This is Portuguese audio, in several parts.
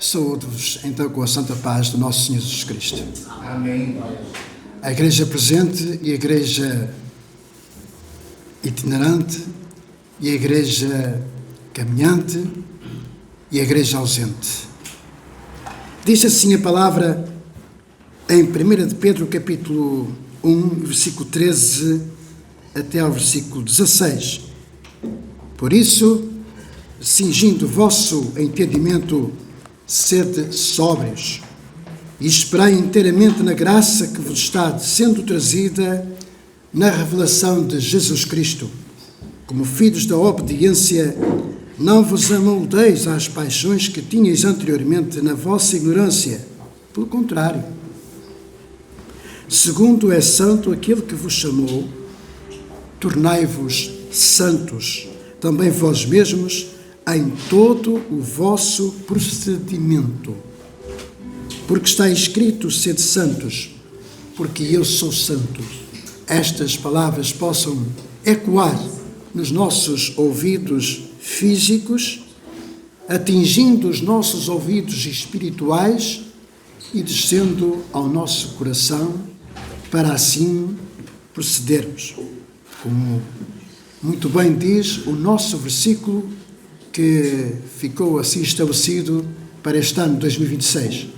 Saúdo-vos então com a santa paz do nosso Senhor Jesus Cristo. Amém. A igreja presente e a igreja itinerante e a igreja caminhante e a igreja ausente. Diz assim a palavra em 1 de Pedro, capítulo 1, versículo 13 até ao versículo 16. Por isso, cingindo o vosso entendimento, sede sóbrios e esperai inteiramente na graça que vos está sendo trazida na revelação de Jesus Cristo. Como filhos da obediência, não vos amoldeis às paixões que tinhais anteriormente na vossa ignorância. Pelo contrário, segundo é santo aquele que vos chamou, tornai-vos santos também vós mesmos em todo o vosso procedimento. Porque está escrito, sede santos, porque eu sou santo. Estas palavras possam ecoar nos nossos ouvidos físicos, atingindo os nossos ouvidos espirituais e descendo ao nosso coração, para assim procedermos. Como muito bem diz o nosso versículo, que ficou assim estabelecido para este ano 2026,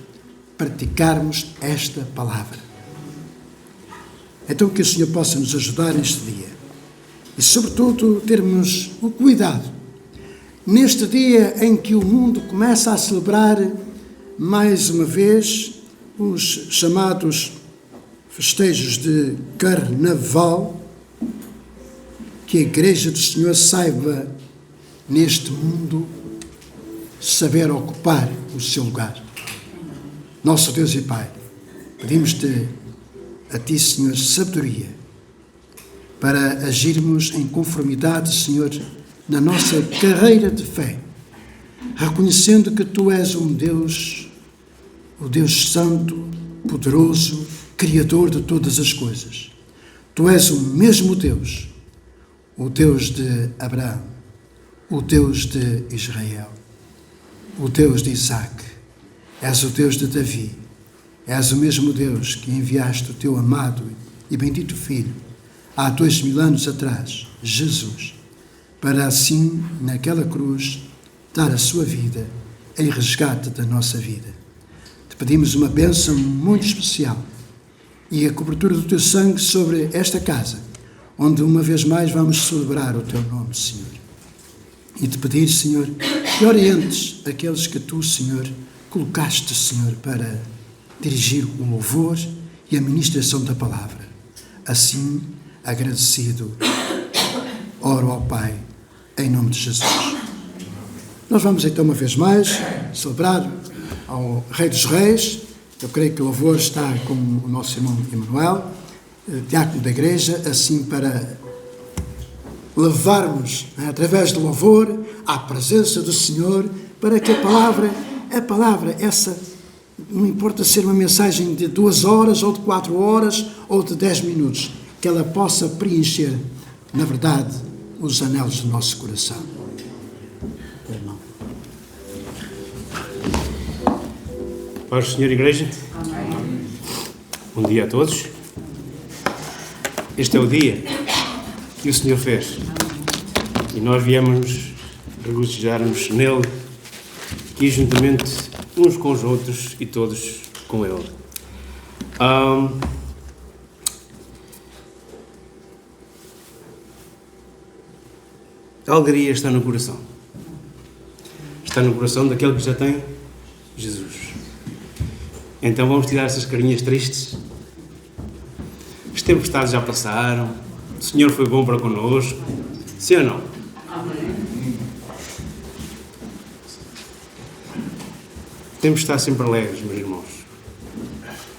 praticarmos esta palavra. Então que o Senhor possa nos ajudar neste dia e, sobretudo, termos o cuidado, neste dia em que o mundo começa a celebrar mais uma vez os chamados festejos de Carnaval, que a Igreja do Senhor saiba, neste mundo, saber ocupar o seu lugar. Nosso Deus e Pai, pedimos-te a Ti, Senhor, sabedoria para agirmos em conformidade, Senhor, na nossa carreira de fé, reconhecendo que Tu és um Deus, o Deus Santo, poderoso, Criador de todas as coisas. Tu és o mesmo Deus, o Deus de Abraão, o Deus de Israel, o Deus de Isaac, és o Deus de Davi, és o mesmo Deus que enviaste o teu amado e bendito Filho há 2000 anos atrás, Jesus, para assim, naquela cruz, dar a sua vida em resgate da nossa vida. Te pedimos uma bênção muito especial e a cobertura do teu sangue sobre esta casa, onde uma vez mais vamos celebrar o teu nome, Senhor. E te pedir, Senhor, que orientes aqueles que tu, Senhor, colocaste, Senhor, para dirigir o louvor e a ministração da palavra. Assim, agradecido, oro ao Pai, em nome de Jesus. Nós vamos então, uma vez mais, celebrar ao Rei dos Reis. Eu creio que o louvor está com o nosso irmão Emanuel, diácono da igreja, assim para levarmos, através do louvor, à presença do Senhor, para que a palavra, essa, não importa ser uma mensagem de 2 horas, ou de 4 horas, ou de 10 minutos, que ela possa preencher, na verdade, os anelos do nosso coração. Irmão. Paz do Senhor, Igreja. Amém. Bom dia a todos. Este é o dia que o Senhor fez e nós viemos regozijar-nos nele e juntamente uns com os outros e todos com ele. A alegria está no coração. Está no coração daquele que já tem Jesus. Então vamos tirar essas carinhas tristes. As tempestades já passaram. O Senhor foi bom para connosco. Sim ou não? Amém. Temos de estar sempre alegres, meus irmãos.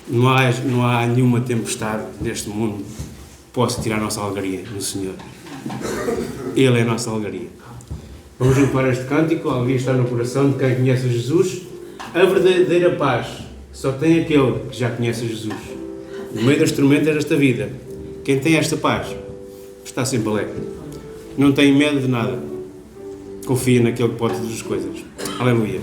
Não há nenhuma tempestade neste mundo que possa tirar a nossa alegria no Senhor. Ele é a nossa alegria. Vamos limpar este cântico. A alegria está no coração de quem conhece Jesus. A verdadeira paz só tem aquele que já conhece Jesus. No meio das tormentas desta vida, quem tem esta paz está sempre alegre. Não tem medo de nada. Confia naquele que pode todas as coisas. Aleluia.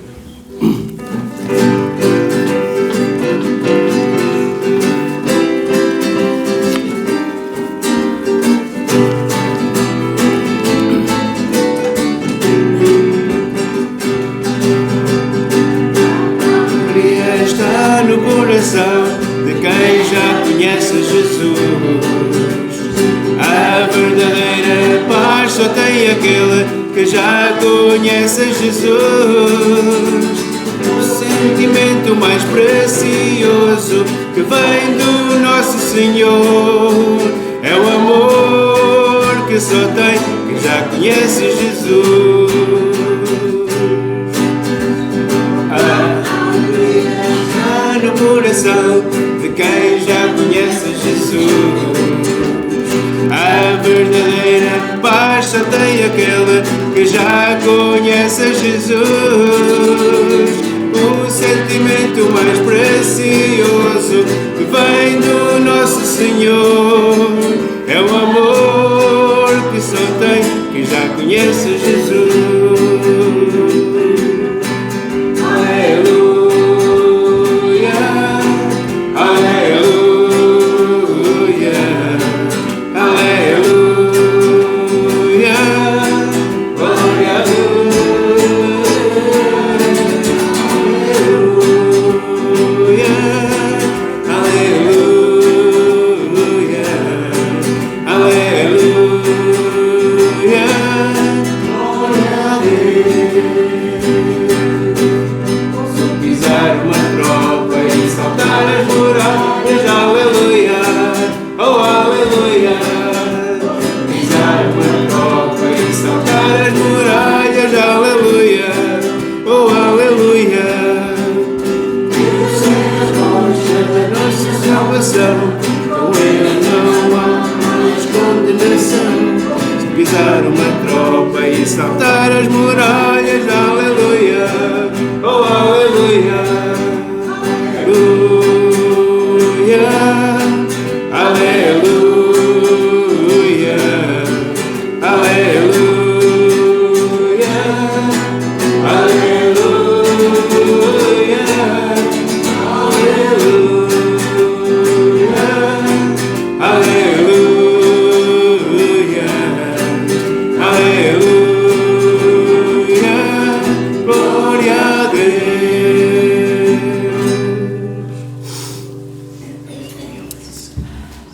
De quem já conhece Jesus. A verdadeira paz só tem aquele que já conhece Jesus. O sentimento mais precioso que vem do nosso Senhor é o amor que só tem quem já conhece Jesus. No coração de quem já conhece Jesus. A verdadeira paz só tem aquele que já conhece Jesus. O sentimento mais precioso que vem do nosso Senhor é o amor que só tem quem já conhece Jesus. Pisar uma tropa e saltar as muralhas, aleluia, oh aleluia, aleluia, aleluia, aleluia, aleluia, aleluia.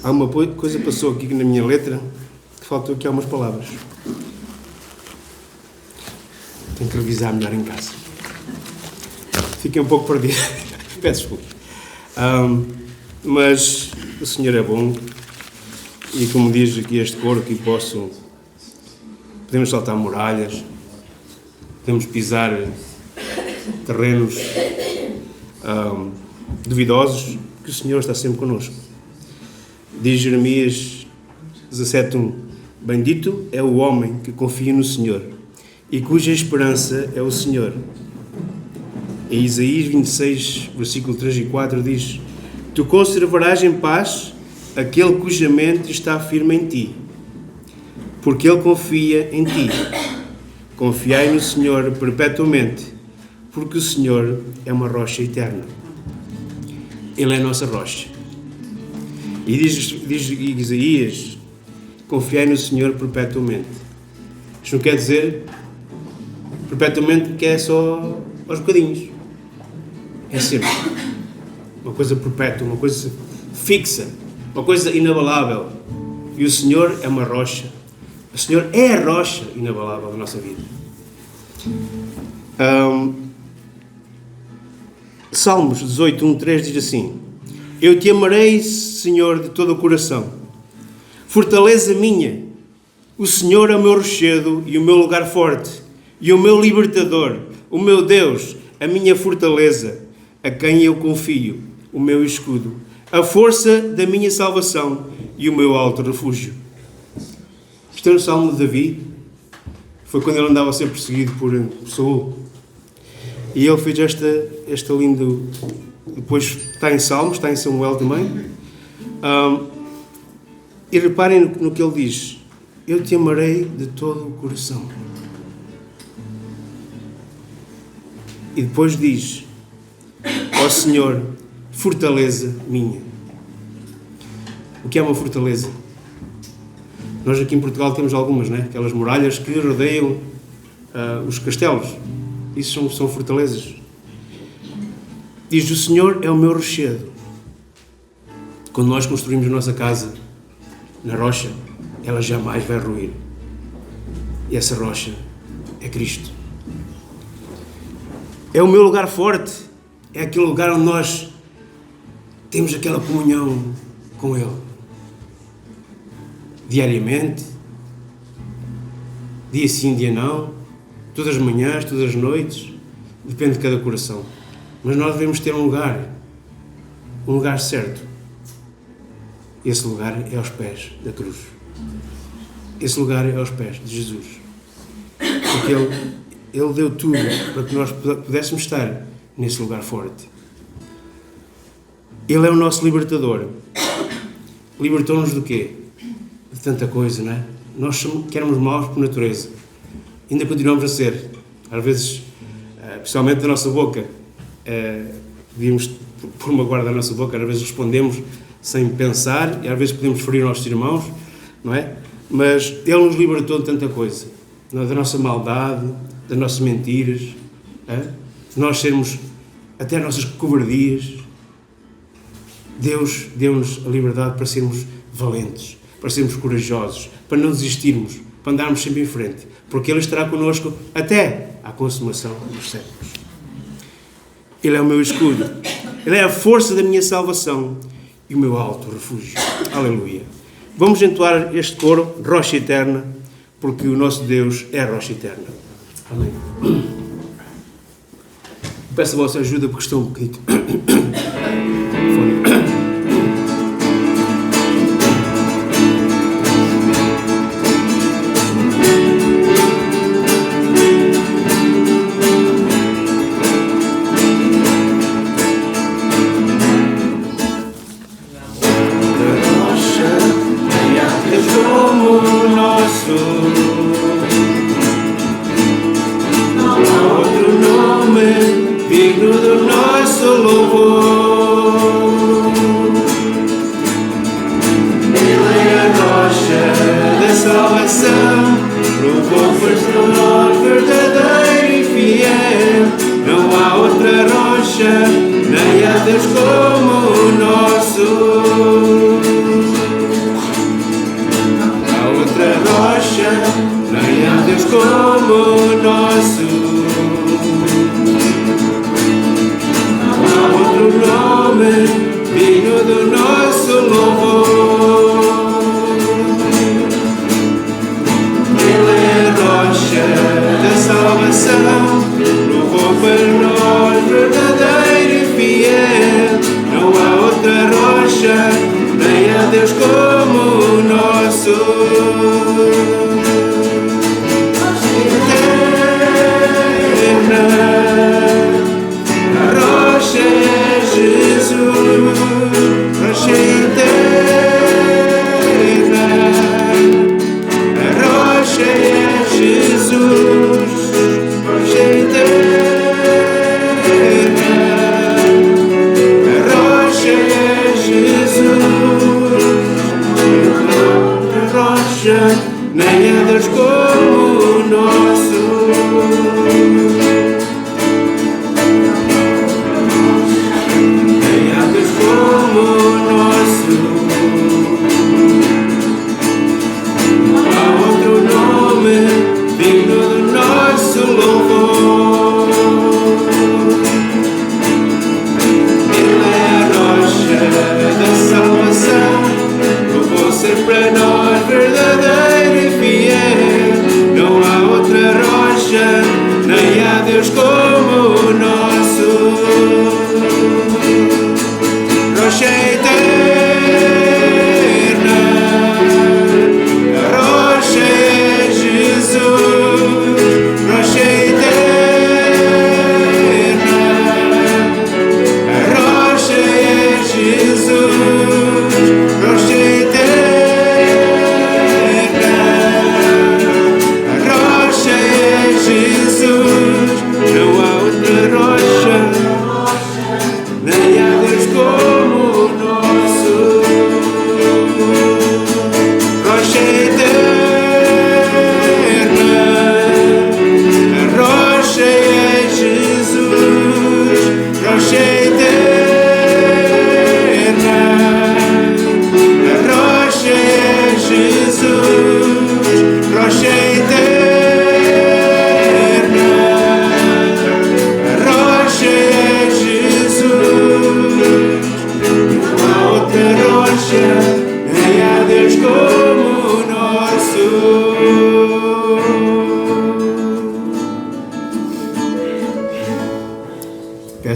Uma coisa passou aqui na minha letra que faltou aqui algumas palavras. Tenho que revisar melhor em casa. Fiquei um pouco perdido. Peço desculpa. Mas o Senhor é bom e, como diz aqui este coro, aqui podemos saltar muralhas, podemos pisar terrenos duvidosos, que o Senhor está sempre connosco. Diz Jeremias 17:1: Bendito é o homem que confia no Senhor e cuja esperança é o Senhor. Em Isaías 26, versículo 3 e 4 diz: Tu conservarás em paz aquele cuja mente está firme em ti, porque ele confia em ti. Confiai no Senhor perpetuamente, porque o Senhor é uma rocha eterna. Ele é a nossa rocha. E diz Isaías: confiai no Senhor perpetuamente. Isto não quer dizer perpetuamente que é só aos bocadinhos. É sempre uma coisa perpétua, uma coisa fixa, uma coisa inabalável. E o Senhor é uma rocha. O Senhor é a rocha inabalável da nossa vida. Salmos 18:1-3 diz assim: Eu te amarei, Senhor, de todo o coração. Fortaleza minha, o Senhor é o meu rochedo e o meu lugar forte, e o meu libertador, o meu Deus, a minha fortaleza, a quem eu confio, o meu escudo, a força da minha salvação e o meu alto refúgio. Isto é no Salmo de Davi. Foi quando ele andava a ser perseguido por Saul. E ele fez esta lindo... Depois está em Salmos, está em Samuel também. E reparem no que ele diz: Eu te amarei de todo o coração. E depois diz: Ó Senhor, fortaleza minha. O que é uma fortaleza? Nós aqui em Portugal temos algumas, né? Aquelas muralhas que rodeiam os castelos. Isso são fortalezas. Diz: o Senhor é o meu rochedo. Quando nós construímos a nossa casa na rocha, ela jamais vai ruir. E essa rocha é Cristo. É o meu lugar forte. É aquele lugar onde nós temos aquela comunhão com Ele. Diariamente. Dia sim, dia não. Todas as manhãs, todas as noites. Depende de cada coração. Mas nós devemos ter um lugar certo. Esse lugar é aos pés da cruz. Esse lugar é aos pés de Jesus. Porque Ele deu tudo para que nós pudéssemos estar nesse lugar forte. Ele é o nosso libertador. Libertou-nos do quê? De tanta coisa, não é? Nós que éramos maus por natureza. Ainda continuamos a ser. Às vezes, principalmente da nossa boca, devíamos pôr uma guarda na nossa boca, às vezes respondemos sem pensar, e às vezes podemos ferir nossos irmãos, não é? Mas Ele nos libertou de tanta coisa, da nossa maldade, das nossas mentiras, de nós sermos até as nossas covardias. Deus deu-nos a liberdade para sermos valentes, para sermos corajosos, para não desistirmos, para andarmos sempre em frente, porque Ele estará connosco até à consumação dos séculos. Ele é o meu escudo, Ele é a força da minha salvação e o meu alto refúgio. Aleluia. Vamos entoar este coro, rocha eterna, porque o nosso Deus é a rocha eterna. Amém. Peço a vossa ajuda porque estou um bocadinho fora. Para nós verdadeiro e fiel.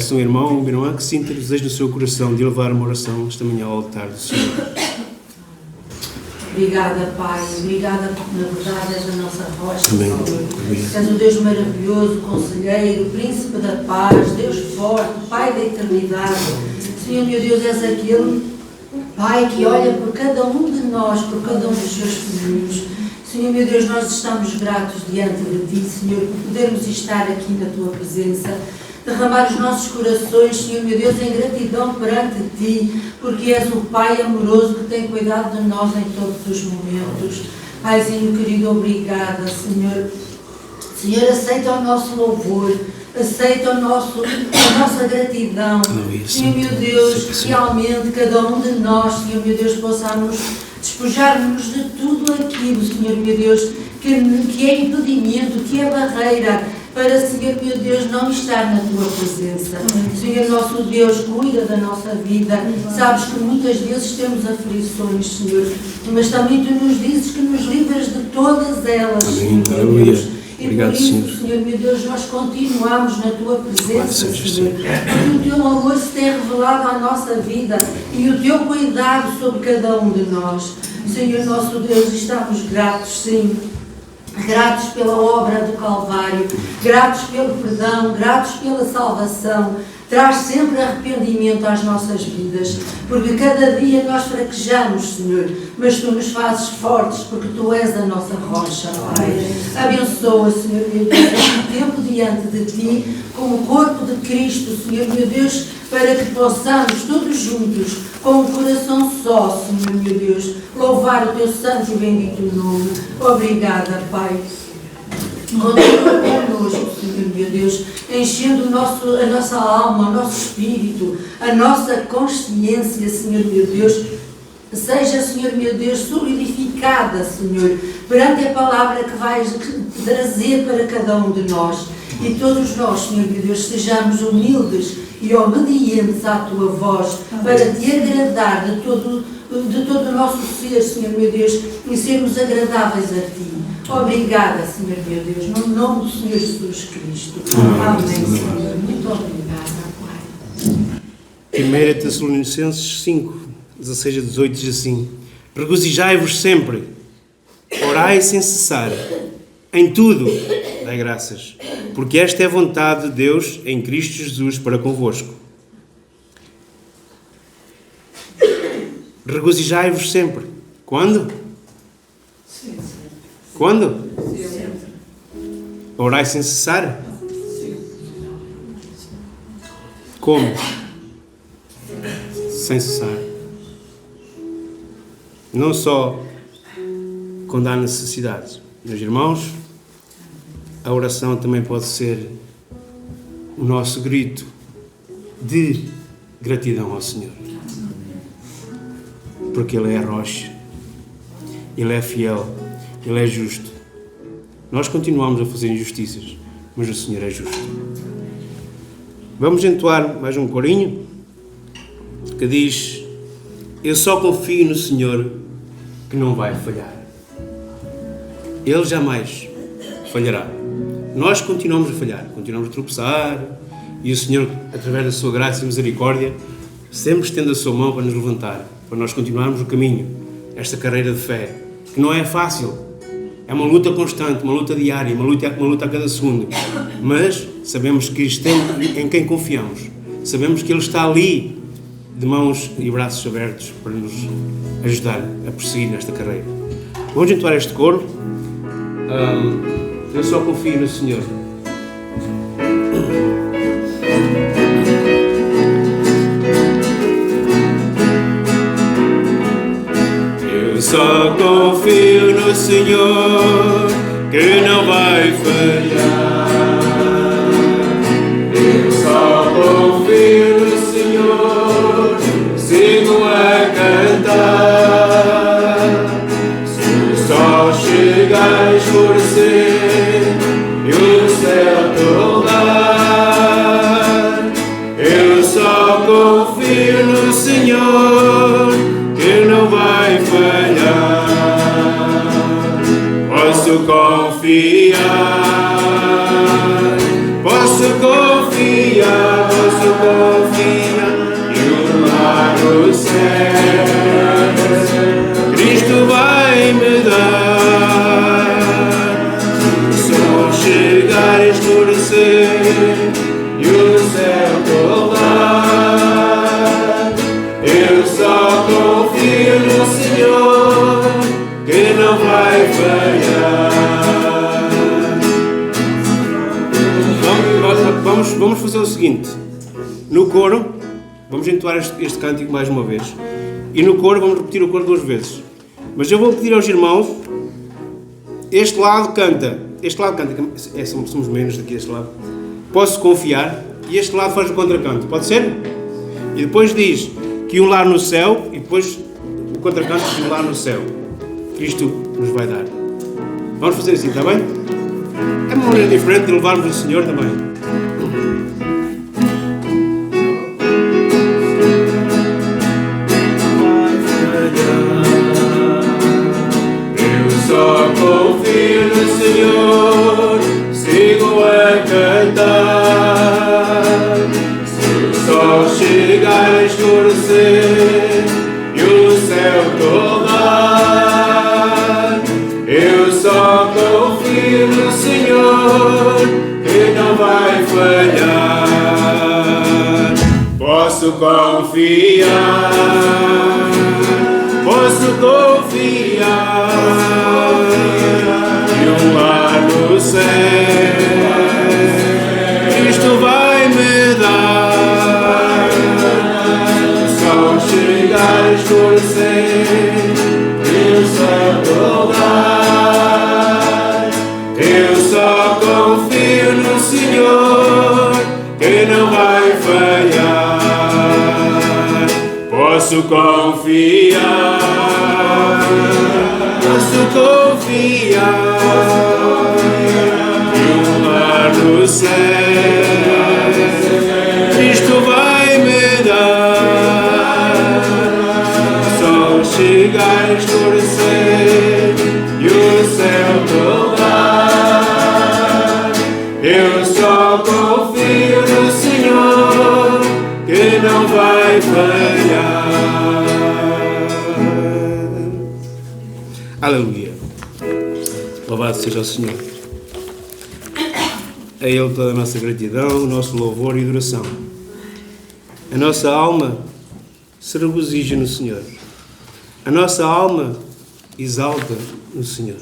Peço a um irmão ou uma irmã que sinta desejo no seu coração de elevar uma oração esta manhã ao altar do Senhor. Obrigada, Pai. Obrigada porque, na verdade, és a nossa rocha, Amém. Senhor. És o Deus maravilhoso, conselheiro, príncipe da paz, Deus forte, Pai da eternidade. Senhor, meu Deus, és aquele Pai que olha por cada um de nós, por cada um dos seus filhos. Senhor, meu Deus, nós estamos gratos diante de Ti, Senhor, por podermos estar aqui na Tua presença, derramar os nossos corações, Senhor, meu Deus, em gratidão perante Ti, porque és o Pai amoroso que tem cuidado de nós em todos os momentos. Paizinho querido, obrigada, Senhor. Senhor, aceita o nosso louvor, aceita a nossa gratidão. Senhor, meu Deus, realmente cada um de nós, Senhor, meu Deus, possamos despojar-nos de tudo aquilo, Senhor, meu Deus, que é impedimento, que é barreira para, Senhor, meu Deus, não estar na Tua presença. Senhor, nosso Deus, cuida da nossa vida. Sabes que muitas vezes temos aflições, Senhor, mas também Tu nos dizes que nos livras de todas elas, Amém. Senhor, meu Deus. E Obrigado, por isso, Senhor. Senhor, meu Deus, nós continuamos na Tua presença, Seja, Senhor. E o Teu amor se tem revelado à nossa vida e o Teu cuidado sobre cada um de nós. Senhor, nosso Deus, estamos gratos, sim. Gratos pela obra do Calvário, gratos pelo perdão, gratos pela salvação. Traz sempre arrependimento às nossas vidas, porque cada dia nós fraquejamos, Senhor, mas Tu nos fazes fortes, porque Tu és a nossa rocha, Pai. Abençoa, Senhor, meu Deus, este tempo diante de Ti, como corpo de Cristo, Senhor, meu Deus, para que possamos todos juntos, com um coração só, Senhor, meu Deus, louvar o Teu santo e bendito nome. Obrigada, Pai. Continua connosco, Senhor, meu Deus, enchendo a nossa alma, o nosso espírito, a nossa consciência, Senhor, meu Deus. Seja, Senhor, meu Deus, solidificada, Senhor, perante a palavra que vais trazer para cada um de nós. E todos nós, Senhor, meu Deus, sejamos humildes e obedientes à Tua voz, para Te agradar de todo o nosso ser, Senhor, meu Deus, e sermos agradáveis a Ti. Obrigada, Senhor, meu Deus, no nome do Senhor Jesus Cristo. Amém, Senhor. Muito obrigada, Pai. 1 Tessalonicenses 5, 16 a 18 diz assim: regozijai-vos sempre, orai sem cessar, em tudo dai graças, porque esta é a vontade de Deus em Cristo Jesus para convosco. Regozijai-vos sempre. Quando? Quando? Orai sem cessar? Como? Sem cessar. Não só quando há necessidades. Meus irmãos, a oração também pode ser o nosso grito de gratidão ao Senhor. Porque Ele é a rocha, Ele é fiel, Ele é justo. Nós continuamos a fazer injustiças, mas o Senhor é justo. Vamos entoar mais um corinho que diz: eu só confio no Senhor que não vai falhar. Ele jamais falhará. Nós continuamos a falhar, continuamos a tropeçar, e o Senhor, através da sua graça e misericórdia, sempre estende a sua mão para nos levantar, para nós continuarmos o caminho, esta carreira de fé, que não é fácil, é uma luta constante, uma luta diária, uma luta a cada segundo, mas sabemos que em quem confiamos, sabemos que Ele está ali, de mãos e braços abertos, para nos ajudar a prosseguir nesta carreira. Vamos entoar este coro. Eu só confio no Senhor. Eu só confio no Senhor, que não vai falhar. Eu só confio no Senhor, sigo a cantar. Se o sol chegar a escurecer e o céu toldar, eu só confio no Senhor, que não vai falhar. Posso confiar, posso confiar. confiar, posso confiar e o mar no céu Cristo vai me dar. Só chegar a escurecer e o céu colar. Eu só confio no Senhor que não vai falhar. Vamos fazer o seguinte: no coro, vamos entoar este cântico mais uma vez, e no coro vamos repetir o coro 2 vezes. Mas eu vou pedir aos irmãos, este lado canta, somos menos daqui deste lado, posso confiar, e este lado faz o contracanto, pode ser? E depois diz que um lar no céu, e depois o contracanto que um lar no céu Cristo nos vai dar. Vamos fazer assim, está bem? É uma maneira diferente de levarmos o Senhor também. Eu só confio no Senhor, sigo a cantar. Se o sol chegar a escurecer e o céu colar, eu só confio no Senhor que não vai falhar. Posso confiar, posso confiar e um lar no céu Cristo vai me dar. Só chegar a escurecer e o céu colar, eu só confio no Senhor que não vai falhar. Posso confiar, posso confiar e um lar no céu Cristo vai me dar. Só chegar a escurecer e o céu colar, eu só confio no Senhor que não vai falhar. Aleluia. Louvado seja o Senhor. A Ele toda a nossa gratidão, o nosso louvor e adoração. A nossa alma se regozija no Senhor. A nossa alma exalta no Senhor.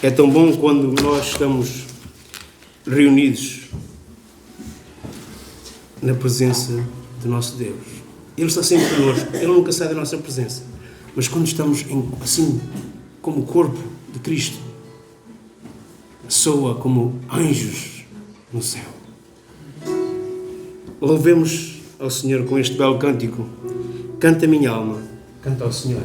É tão bom quando nós estamos reunidos na presença do nosso Deus. Ele está sempre connosco, Ele nunca sai da nossa presença. Mas quando estamos assim, como o corpo de Cristo, soa como anjos no céu. Louvemos ao Senhor com este belo cântico. Canta minha alma, canta ao Senhor.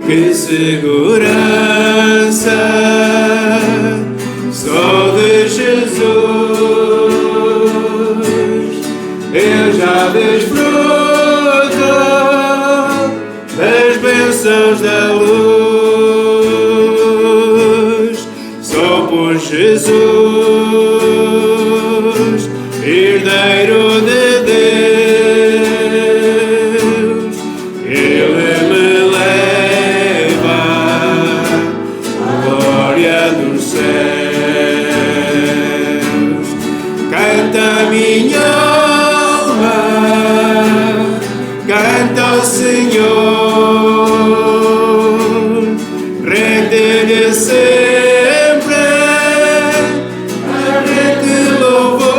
Que segurança só de Jesus, eu já desfruto das bênçãos da luz, só por Jesus, Herdeiro de Deus, Ele me leva à glória dos céus. Canta minha alma, canta ao Senhor, rende-lhe sempre ardente louvor.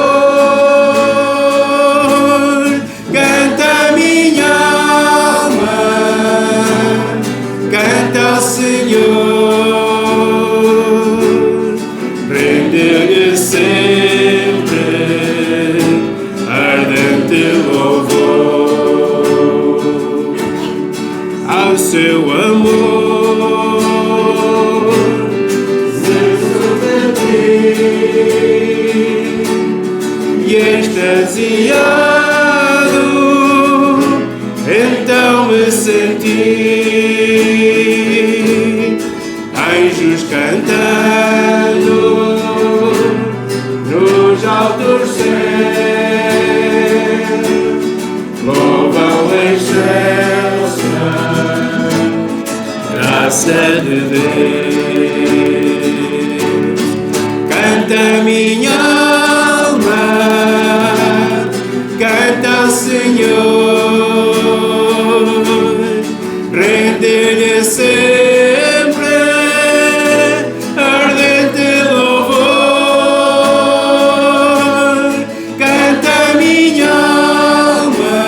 Canta minha alma, canta ao Senhor, rende-lhe sempre ardente louvor. Ao seu amor extasiado, então me senti, anjos cantando nos altos céus, louvam excelsa graça de Deus. Canta minha alma, canta ao Senhor, rende-lhe sempre ardente louvor. Canta minha alma,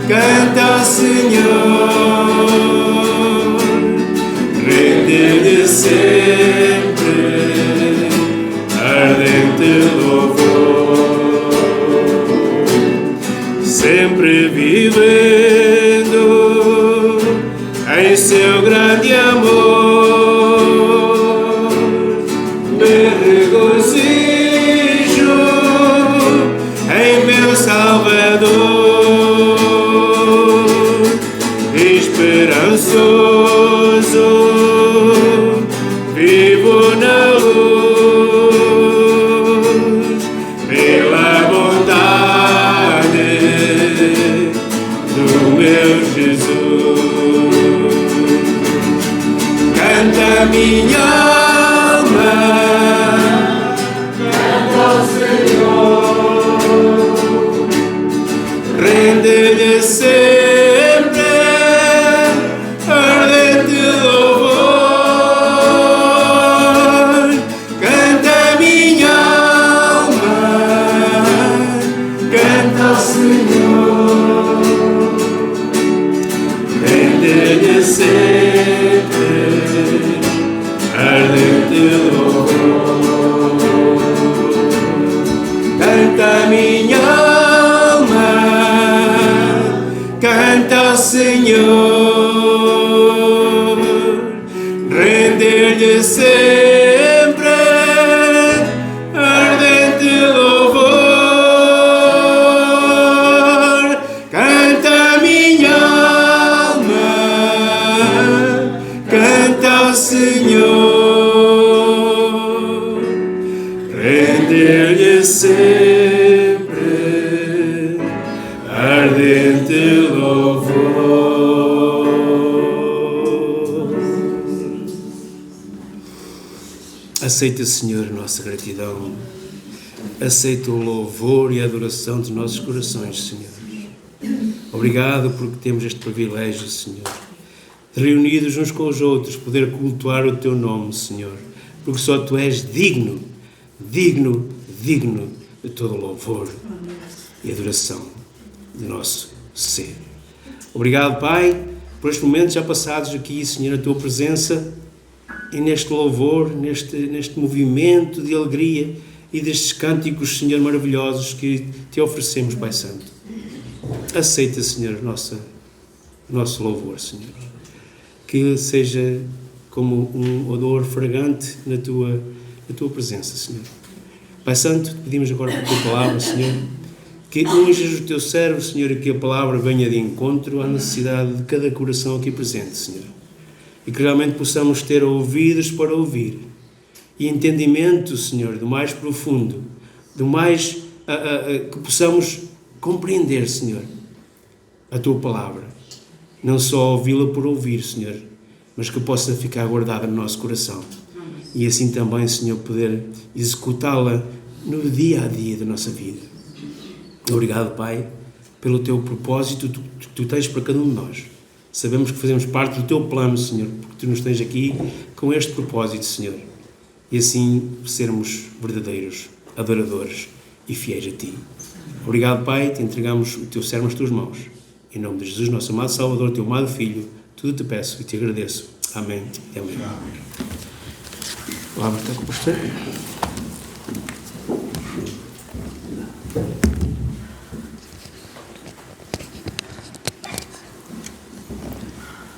canta ao Senhor, rende-lhe sempre ardente louvor. Sempre vivendo em seu grande amor, me regozijo em meu Salvador, esperançoso vivo na luz, pela bondade do meu Jesus. Canta minha alma, canta ao Senhor, rende-lhe sempre ardente louvor. Canta minha alma, canta ao Senhor, rende-lhe sempre ardente louvor. Canta minha alma, canta ao Senhor, rende-lhe sempre ardente louvor. Canta minha alma, canta ao Senhor, rende-lhe sempre ardente louvor. Aceita, Senhor, a nossa gratidão. Aceita o louvor e a adoração dos nossos corações, Senhor. Obrigado porque temos este privilégio, Senhor, de reunidos uns com os outros, poder cultuar o Teu nome, Senhor, porque só Tu és digno, digno, digno de todo o louvor e adoração do nosso ser. Obrigado, Pai, por estes momentos já passados aqui, Senhor, na Tua presença e neste louvor, neste movimento de alegria e destes cânticos, Senhor, maravilhosos que Te oferecemos, Pai Santo. Aceita, Senhor, o nosso louvor, Senhor. Que ele seja como um odor fragante na tua presença, Senhor. Pai Santo, te pedimos agora por Tua palavra, Senhor, que unjas o Teu servo, Senhor, e que a palavra venha de encontro à necessidade de cada coração aqui presente, Senhor. E que realmente possamos ter ouvidos para ouvir e entendimento, Senhor, do mais profundo, do mais que possamos compreender, Senhor, a Tua palavra. Não só ouvi-la por ouvir, Senhor, mas que possa ficar guardada no nosso coração. E assim também, Senhor, poder executá-la no dia a dia da nossa vida. Obrigado, Pai, pelo Teu propósito que Tu tens para cada um de nós. Sabemos que fazemos parte do Teu plano, Senhor, porque Tu nos tens aqui com este propósito, Senhor. E assim sermos verdadeiros adoradores e fiéis a Ti. Obrigado, Pai, Te entregamos o Teu servo nas Tuas mãos. Em nome de Jesus, nosso amado Salvador, Teu amado Filho, tudo Te peço e Te agradeço. Amém e amém. A palavra está com o pastor.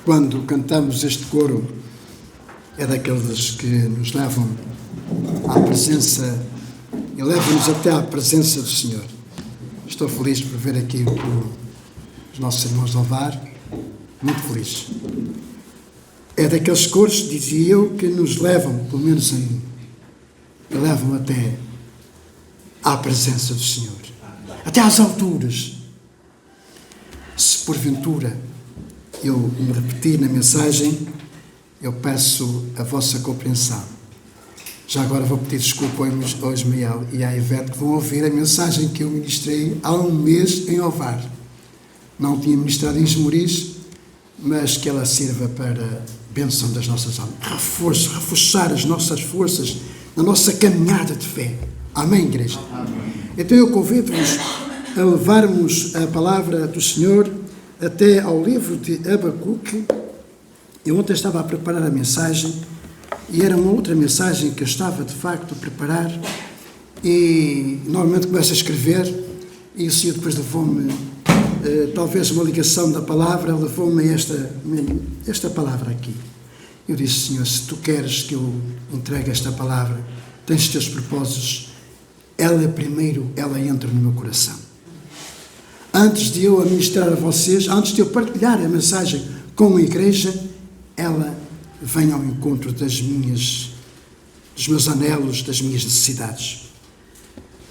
Quando cantamos este coro, é daqueles que nos levam à presença e leva-nos até à presença do Senhor. Estou feliz por ver aqui os nossos irmãos louvar, muito feliz. É daqueles coros, dizia eu, que nos levam, pelo menos a mim, que levam até à presença do Senhor, até às alturas. Se porventura eu me repetir na mensagem, eu peço a vossa compreensão. Já agora vou pedir desculpa ao Ismael e à Ivete, que vão ouvir a mensagem que eu ministrei há um mês em Ovar. Não tinha ministrado em Esmoriz, mas que ela sirva para bênção das nossas almas. Reforçar as nossas forças na nossa caminhada de fé. Amém, igreja? Amém. Então eu convido-vos a levarmos a palavra do Senhor até ao livro de Abacuque. Eu ontem estava a preparar a mensagem e era uma outra mensagem que eu estava de facto a preparar e normalmente começo a escrever e o Senhor depois levou-me talvez uma ligação da palavra, levou-me a esta palavra aqui. Eu disse: Senhor, se tu queres que eu entregue esta palavra, tens os teus propósitos, ela entra no meu coração. Antes de eu administrar a vocês, antes de eu partilhar a mensagem com a igreja, ela vem ao encontro dos meus anelos, das minhas necessidades.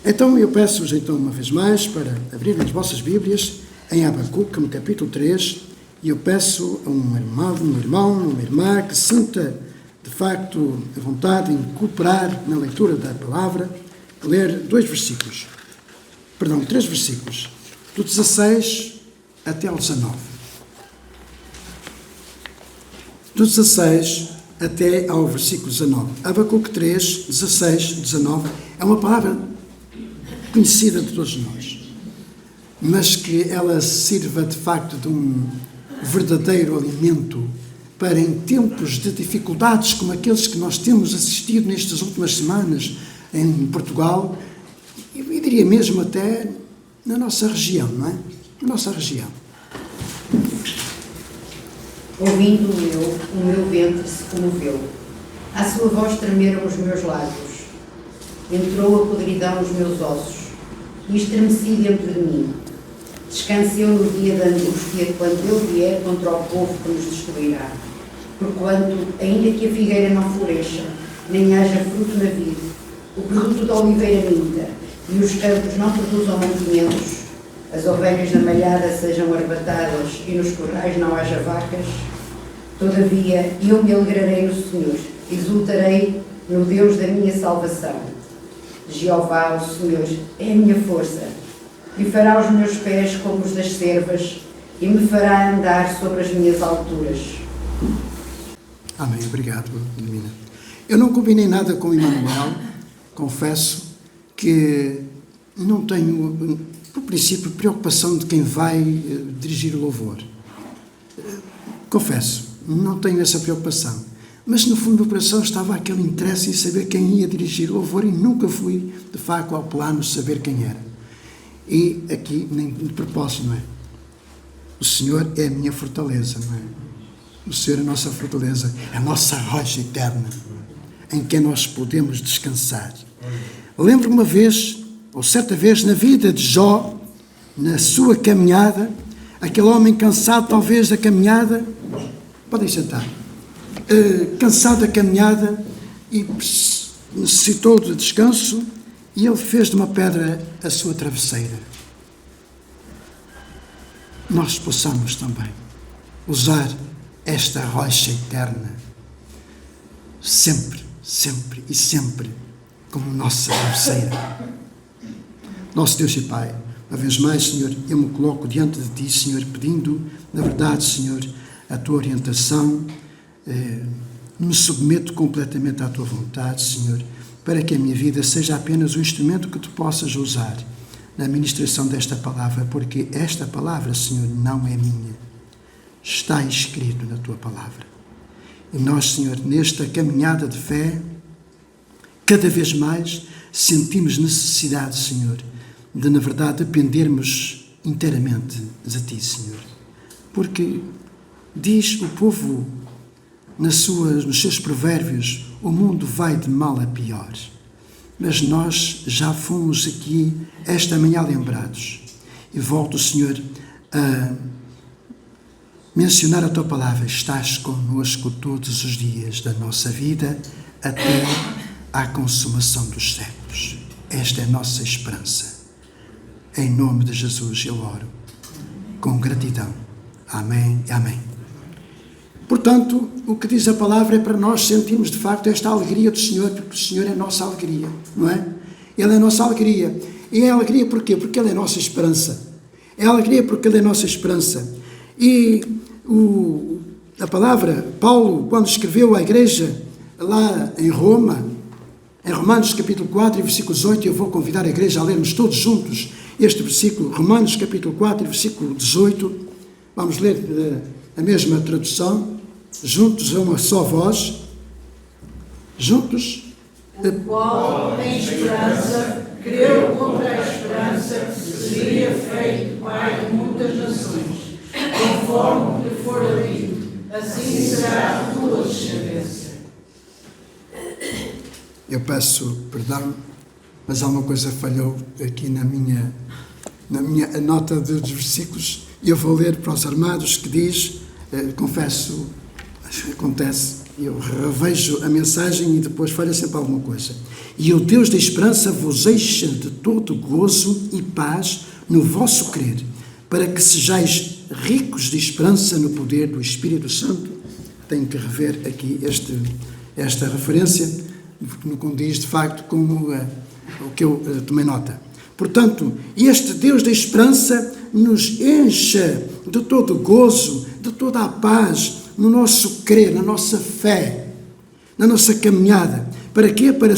Então eu peço-vos uma vez mais para abrirem as vossas Bíblias em Abacuque, no capítulo 3, e eu peço a um irmão, uma irmã que sinta de facto a vontade em cooperar na leitura da palavra, ler 3 versículos, do 16 até ao 19. Do 16 até ao versículo 19. Abacuque 3, 16, 19, é uma palavra conhecida de todos nós, mas que ela sirva de facto de um verdadeiro alimento para, em tempos de dificuldades como aqueles que nós temos assistido nestas últimas semanas em Portugal, e diria mesmo até na nossa região, não é? Na nossa região. Ouvindo o meu ventre se comoveu. À sua voz tremeram os meus lábios. Entrou a podridão nos meus ossos e estremeci dentro de mim. Descansei no dia da angústia, quando ele vier contra o povo que nos destruirá. Porquanto, ainda que a figueira não floresça, nem haja fruto na vide, o produto da oliveira minta, e os campos não produzam mantimentos, as ovelhas na malhada sejam arrebatadas e nos corrais não haja vacas, todavia eu me alegrarei no Senhor, exultarei no Deus da minha salvação. Jeová, o Senhor, é a minha força, e fará os meus pés como os das cervas, e me fará andar sobre as minhas alturas. Amém. Obrigado, Domina. Eu não combinei nada com o Emanuel, confesso que não tenho, por princípio, preocupação de quem vai dirigir o louvor. Confesso, não tenho essa preocupação. Mas no fundo do coração estava aquele interesse em saber quem ia dirigir o louvor e nunca fui, de facto, ao plano saber quem era. E aqui, nem de propósito, não é? O Senhor é a minha fortaleza, não é? O Senhor é a nossa fortaleza, é a nossa rocha eterna, em que nós podemos descansar. Lembro-me uma vez, ou certa vez, na vida de Jó, na sua caminhada, aquele homem cansado talvez da caminhada, podem sentar, cansado da caminhada e necessitou de descanso, e ele fez de uma pedra a sua travesseira. Nós possamos também usar esta rocha eterna sempre, sempre e sempre como nossa travesseira. Nosso Deus e Pai, uma vez mais, Senhor, eu me coloco diante de Ti, Senhor, pedindo, na verdade, Senhor, a Tua orientação, me submeto completamente à Tua vontade, Senhor, para que a minha vida seja apenas o instrumento que Tu possas usar na ministração desta palavra, porque esta palavra, Senhor, não é minha. Está escrito na Tua palavra. E nós, Senhor, nesta caminhada de fé, cada vez mais sentimos necessidade, Senhor, de, na verdade, dependermos inteiramente de Ti, Senhor. Porque diz o povo nos seus provérbios, o mundo vai de mal a pior. mas nós já fomos aqui esta manhã lembrados. E volto, Senhor, a mencionar a Tua palavra. Estás connosco todos os dias da nossa vida até à consumação dos séculos. Esta é a nossa esperança. Em nome de Jesus eu oro, com gratidão. Amém e amém. Portanto, o que diz a palavra é para nós sentirmos de facto esta alegria do Senhor, porque o Senhor é a nossa alegria, não é? Ele é a nossa alegria. E é alegria porquê? Porque Ele é a nossa esperança. É alegria porque Ele é a nossa esperança. E a palavra, Paulo, quando escreveu à igreja lá em Roma, em Romanos capítulo 4 e versículos 8, eu vou convidar a igreja a lermos todos juntos este versículo, Romanos capítulo 4 e versículo 18, vamos ler a mesma tradução, juntos a uma só voz, juntos. O qual tem esperança, creu contra a esperança que seria feito Pai de muitas nações, conforme lhe fora dito, assim será a tua descendência. Eu peço perdão, mas alguma coisa falhou aqui na minha nota dos versículos, e eu vou ler para os armados que diz, confesso, acontece, eu revejo a mensagem e depois falha sempre alguma coisa. E o Deus da esperança vos encha de todo gozo e paz no vosso crer, para que sejais ricos de esperança no poder do Espírito Santo. Tenho que rever aqui esta referência, porque não condiz de facto com o que eu tomei nota. Portanto, este Deus da esperança nos encha de todo gozo, de toda a paz no nosso crer, na nossa fé, na nossa caminhada. Para quê? Para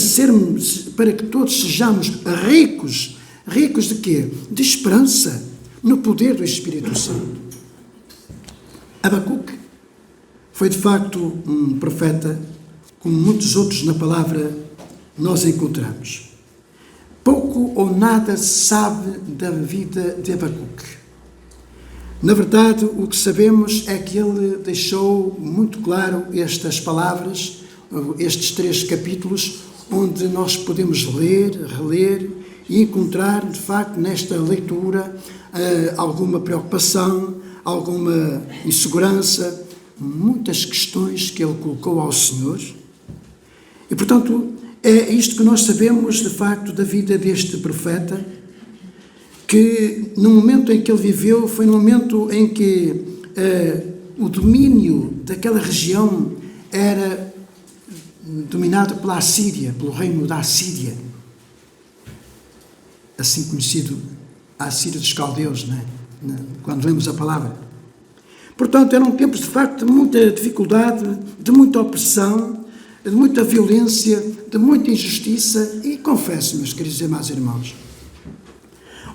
que todos sejamos ricos. Ricos de quê? De esperança no poder do Espírito Santo. Abacuque foi de facto um profeta, como muitos outros na palavra nós encontramos. Pouco ou nada se sabe da vida de Abacuque. Na verdade, o que sabemos é que ele deixou muito claro estas palavras, estes 3 capítulos, onde nós podemos ler, reler e encontrar, de facto, nesta leitura, alguma preocupação, alguma insegurança, muitas questões que ele colocou ao Senhor. E, portanto, é isto que nós sabemos, de facto, da vida deste profeta, que no momento em que ele viveu, foi no momento em que o domínio daquela região era dominado pela Assíria, pelo reino da Assíria, assim conhecido, a Assíria dos caldeus, né? Quando lemos a palavra. Portanto, eram tempos, de facto, de muita dificuldade, de muita opressão, de muita violência, de muita injustiça, e confesso, meus queridos e amados irmãos,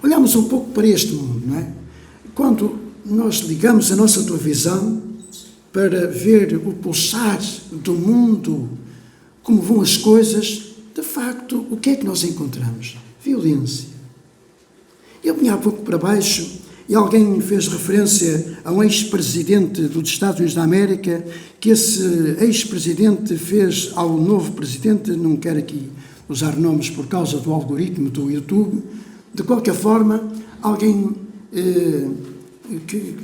olhamos um pouco para este mundo, não é? Quando nós ligamos a nossa televisão para ver o pulsar do mundo, como vão as coisas, de facto, o que é que nós encontramos? Violência. Eu vinha há pouco para baixo e alguém fez referência a um ex-presidente dos Estados Unidos da América, que esse ex-presidente fez ao novo presidente, não quero aqui usar nomes por causa do algoritmo do YouTube. De qualquer forma, alguém que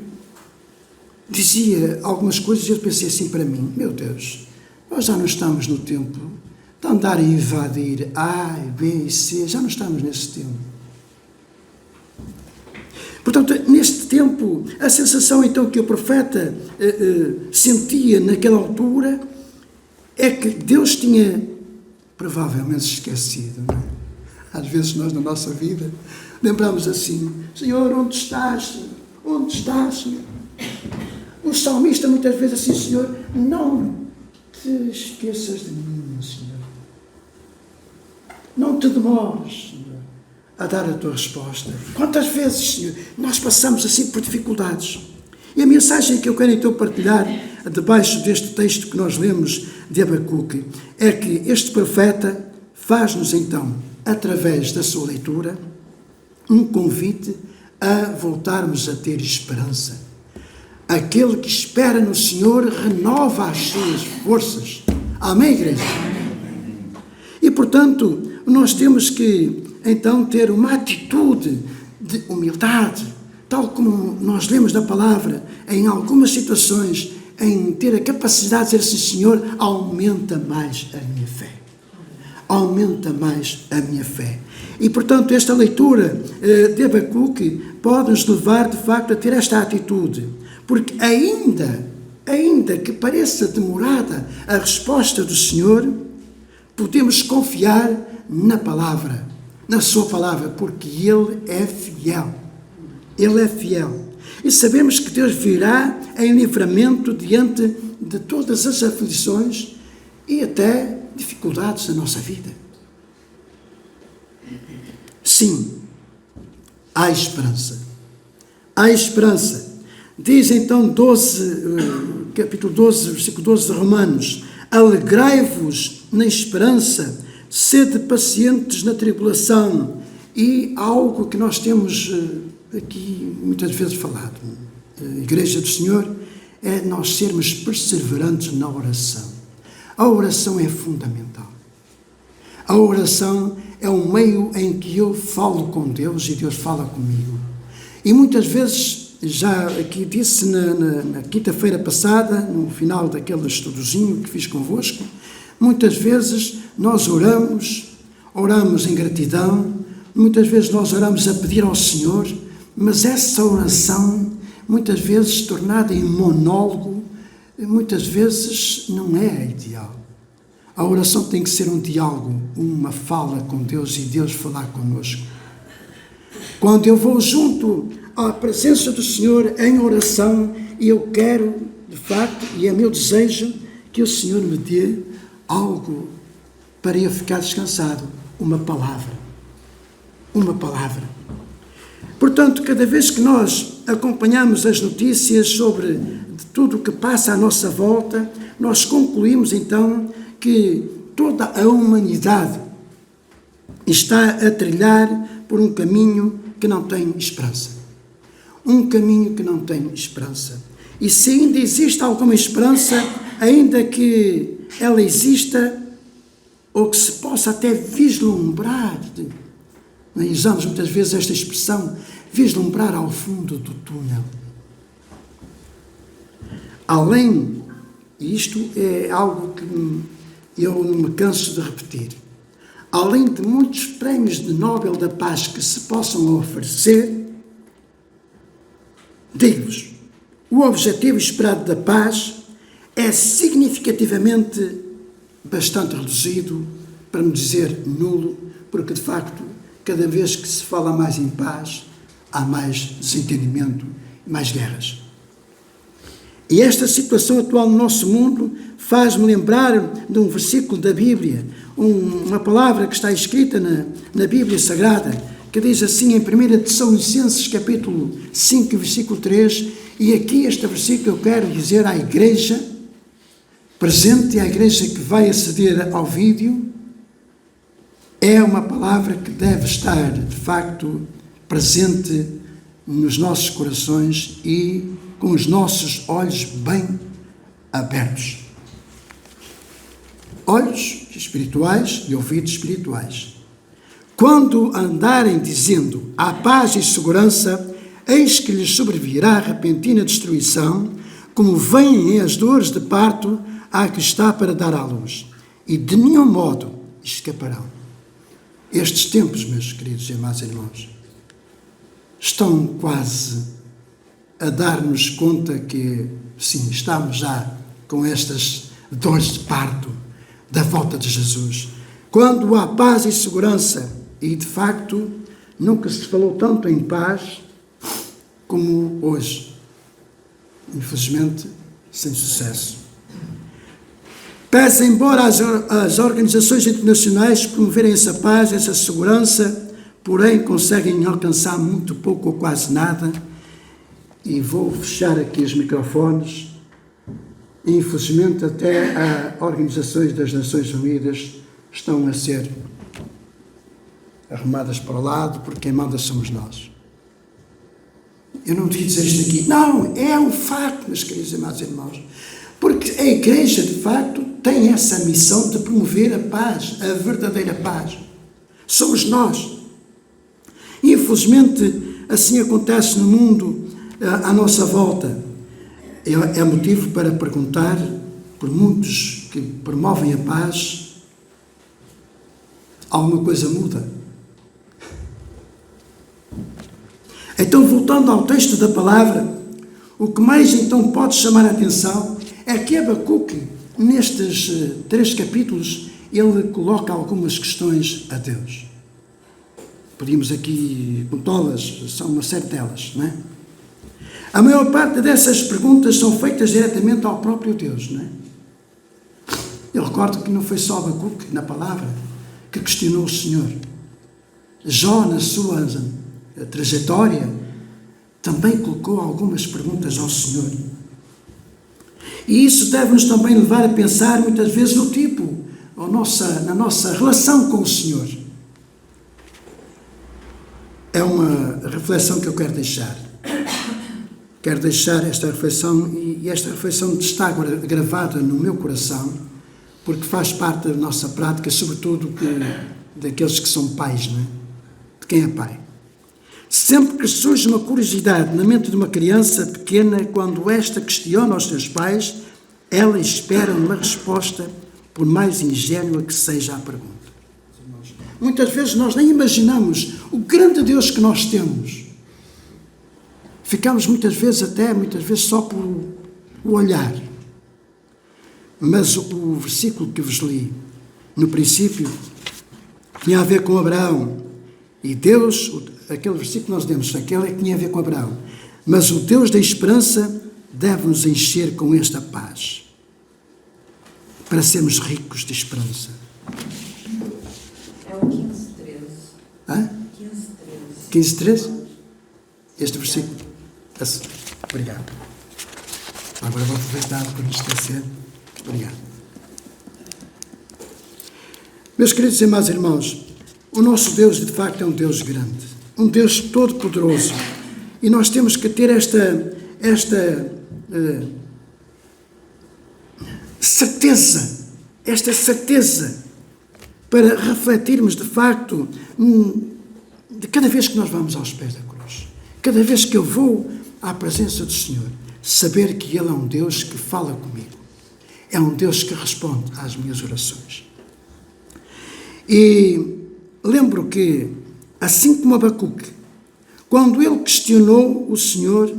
dizia algumas coisas e eu pensei assim para mim, meu Deus, nós já não estamos no tempo de andar a invadir A, B e C, já não estamos nesse tempo. Portanto, neste tempo, a sensação então que o profeta sentia naquela altura é que Deus tinha provavelmente esquecido, não é? Às vezes nós, na nossa vida, lembramos assim, Senhor, onde estás, Senhor? Onde estás, Senhor? O salmista muitas vezes assim, Senhor, não te esqueças de mim, Senhor. Não te demores, Senhor, a dar a tua resposta. Quantas vezes, Senhor, nós passamos assim por dificuldades. E a mensagem que eu quero então partilhar, debaixo deste texto que nós lemos de Abacuque, é que este profeta faz-nos então, através da sua leitura, um convite a voltarmos a ter esperança. Aquele que espera no Senhor renova as suas forças. Amém, igreja? E, portanto, nós temos que, então, ter uma atitude de humildade, tal como nós lemos da palavra, em algumas situações, em ter a capacidade de dizer assim: Senhor, aumenta mais a minha fé. Aumenta mais a minha fé. E, portanto, esta leitura de Abacuque pode nos levar, de facto, a ter esta atitude. Porque ainda que pareça demorada a resposta do Senhor, podemos confiar na palavra, na sua palavra, porque Ele é fiel. Ele é fiel. E sabemos que Deus virá em livramento diante de todas as aflições e até dificuldades da nossa vida. Sim, há esperança. Há esperança. Diz então capítulo 12, versículo 12 de Romanos: alegrai-vos na esperança, sede pacientes na tribulação. E algo que nós temos aqui muitas vezes falado, a Igreja do Senhor, é nós sermos perseverantes na oração. A oração é fundamental. A oração é um meio em que eu falo com Deus e Deus fala comigo. E muitas vezes, já aqui disse na quinta-feira passada, no final daquele estudozinho que fiz convosco, muitas vezes nós oramos em gratidão, muitas vezes nós oramos a pedir ao Senhor, mas essa oração, muitas vezes tornada em monólogo, muitas vezes não é a ideal. A oração tem que ser um diálogo, uma fala com Deus e Deus falar connosco. Quando eu vou junto à presença do Senhor em oração, eu quero, de facto, e é meu desejo, que o Senhor me dê algo para eu ficar descansado, uma palavra. Uma palavra. Portanto, cada vez que nós acompanhamos as notícias sobre tudo o que passa à nossa volta, nós concluímos então que toda a humanidade está a trilhar por um caminho que não tem esperança. Um caminho que não tem esperança. E se ainda existe alguma esperança, ainda que ela exista, ou que se possa até vislumbrar, usamos muitas vezes esta expressão, vislumbrar ao fundo do túnel. Além, e isto é algo que eu não me canso de repetir, além de muitos prémios de Nobel da Paz que se possam oferecer, digo-vos, o objetivo esperado da paz é significativamente bastante reduzido, para não dizer nulo, porque de facto, cada vez que se fala mais em paz, há mais desentendimento e mais guerras. E esta situação atual no nosso mundo faz-me lembrar de um versículo da Bíblia, uma palavra que está escrita na Bíblia Sagrada, que diz assim em 1 Tessalonicenses, capítulo 5, versículo 3, e aqui este versículo eu quero dizer à igreja presente e à igreja que vai aceder ao vídeo, é uma palavra que deve estar, de facto, presente nos nossos corações e com os nossos olhos bem abertos. Olhos espirituais e ouvidos espirituais. Quando andarem dizendo há paz e segurança, eis que lhes sobrevirá repentina destruição, como vêm as dores de parto à que está para dar à luz, e de nenhum modo escaparão. Estes tempos, meus queridos e amados irmãos, estão quase a dar-nos conta que, sim, estamos já com estas dores de parto da volta de Jesus. Quando há paz e segurança, e de facto nunca se falou tanto em paz como hoje, infelizmente sem sucesso. Pese embora as organizações internacionais promoverem essa paz, essa segurança, porém conseguem alcançar muito pouco ou quase nada. E vou fechar aqui os microfones. Infelizmente, até as organizações das Nações Unidas estão a ser arrumadas para o lado, porque quem manda somos nós. Eu não devia dizer isto aqui. Não, é um facto, meus queridos e amados irmãos. Porque a Igreja, de facto, tem essa missão de promover a paz, a verdadeira paz. Somos nós. Infelizmente, assim acontece no mundo à nossa volta. É motivo para perguntar, por muitos que promovem a paz, alguma coisa muda? Então, voltando ao texto da palavra, o que mais então pode chamar a atenção é que Abacuque, nestes 3 capítulos, ele coloca algumas questões a Deus. Podíamos aqui contá-las, são uma série delas, não é? A maior parte dessas perguntas são feitas diretamente ao próprio Deus, não é? Eu recordo que não foi só Abacuque, na palavra, que questionou o Senhor. Jó, na sua trajetória, também colocou algumas perguntas ao Senhor. E isso deve-nos também levar a pensar, muitas vezes, no tipo, na nossa relação com o Senhor. É uma reflexão que eu quero deixar. Quero deixar esta reflexão, e esta reflexão está agora gravada no meu coração, porque faz parte da nossa prática, sobretudo daqueles que são pais, não é? De quem é pai. Sempre que surge uma curiosidade na mente de uma criança pequena, quando esta questiona os seus pais, ela espera uma resposta, por mais ingênua que seja a pergunta. Muitas vezes nós nem imaginamos o grande Deus que nós temos. Ficamos muitas vezes só por o olhar. Mas o versículo que vos li, no princípio, tinha a ver com Abraão. E Deus, aquele versículo que nós demos, aquele é que tinha a ver com Abraão. Mas o Deus da esperança deve nos encher com esta paz, para sermos ricos de esperança. É o 15:13. Hã? 15:13. 15:13? Este versículo. Obrigado. Agora vou aproveitar para me esquecer. Obrigado. Meus queridos e amados irmãos, o nosso Deus, de facto, é um Deus grande, um Deus todo-poderoso. E nós temos que ter esta certeza para refletirmos, de facto, de cada vez que nós vamos aos pés da cruz, cada vez que eu vou à presença do Senhor, saber que Ele é um Deus que fala comigo, é um Deus que responde às minhas orações. E lembro que, assim como Abacuque, quando ele questionou o Senhor,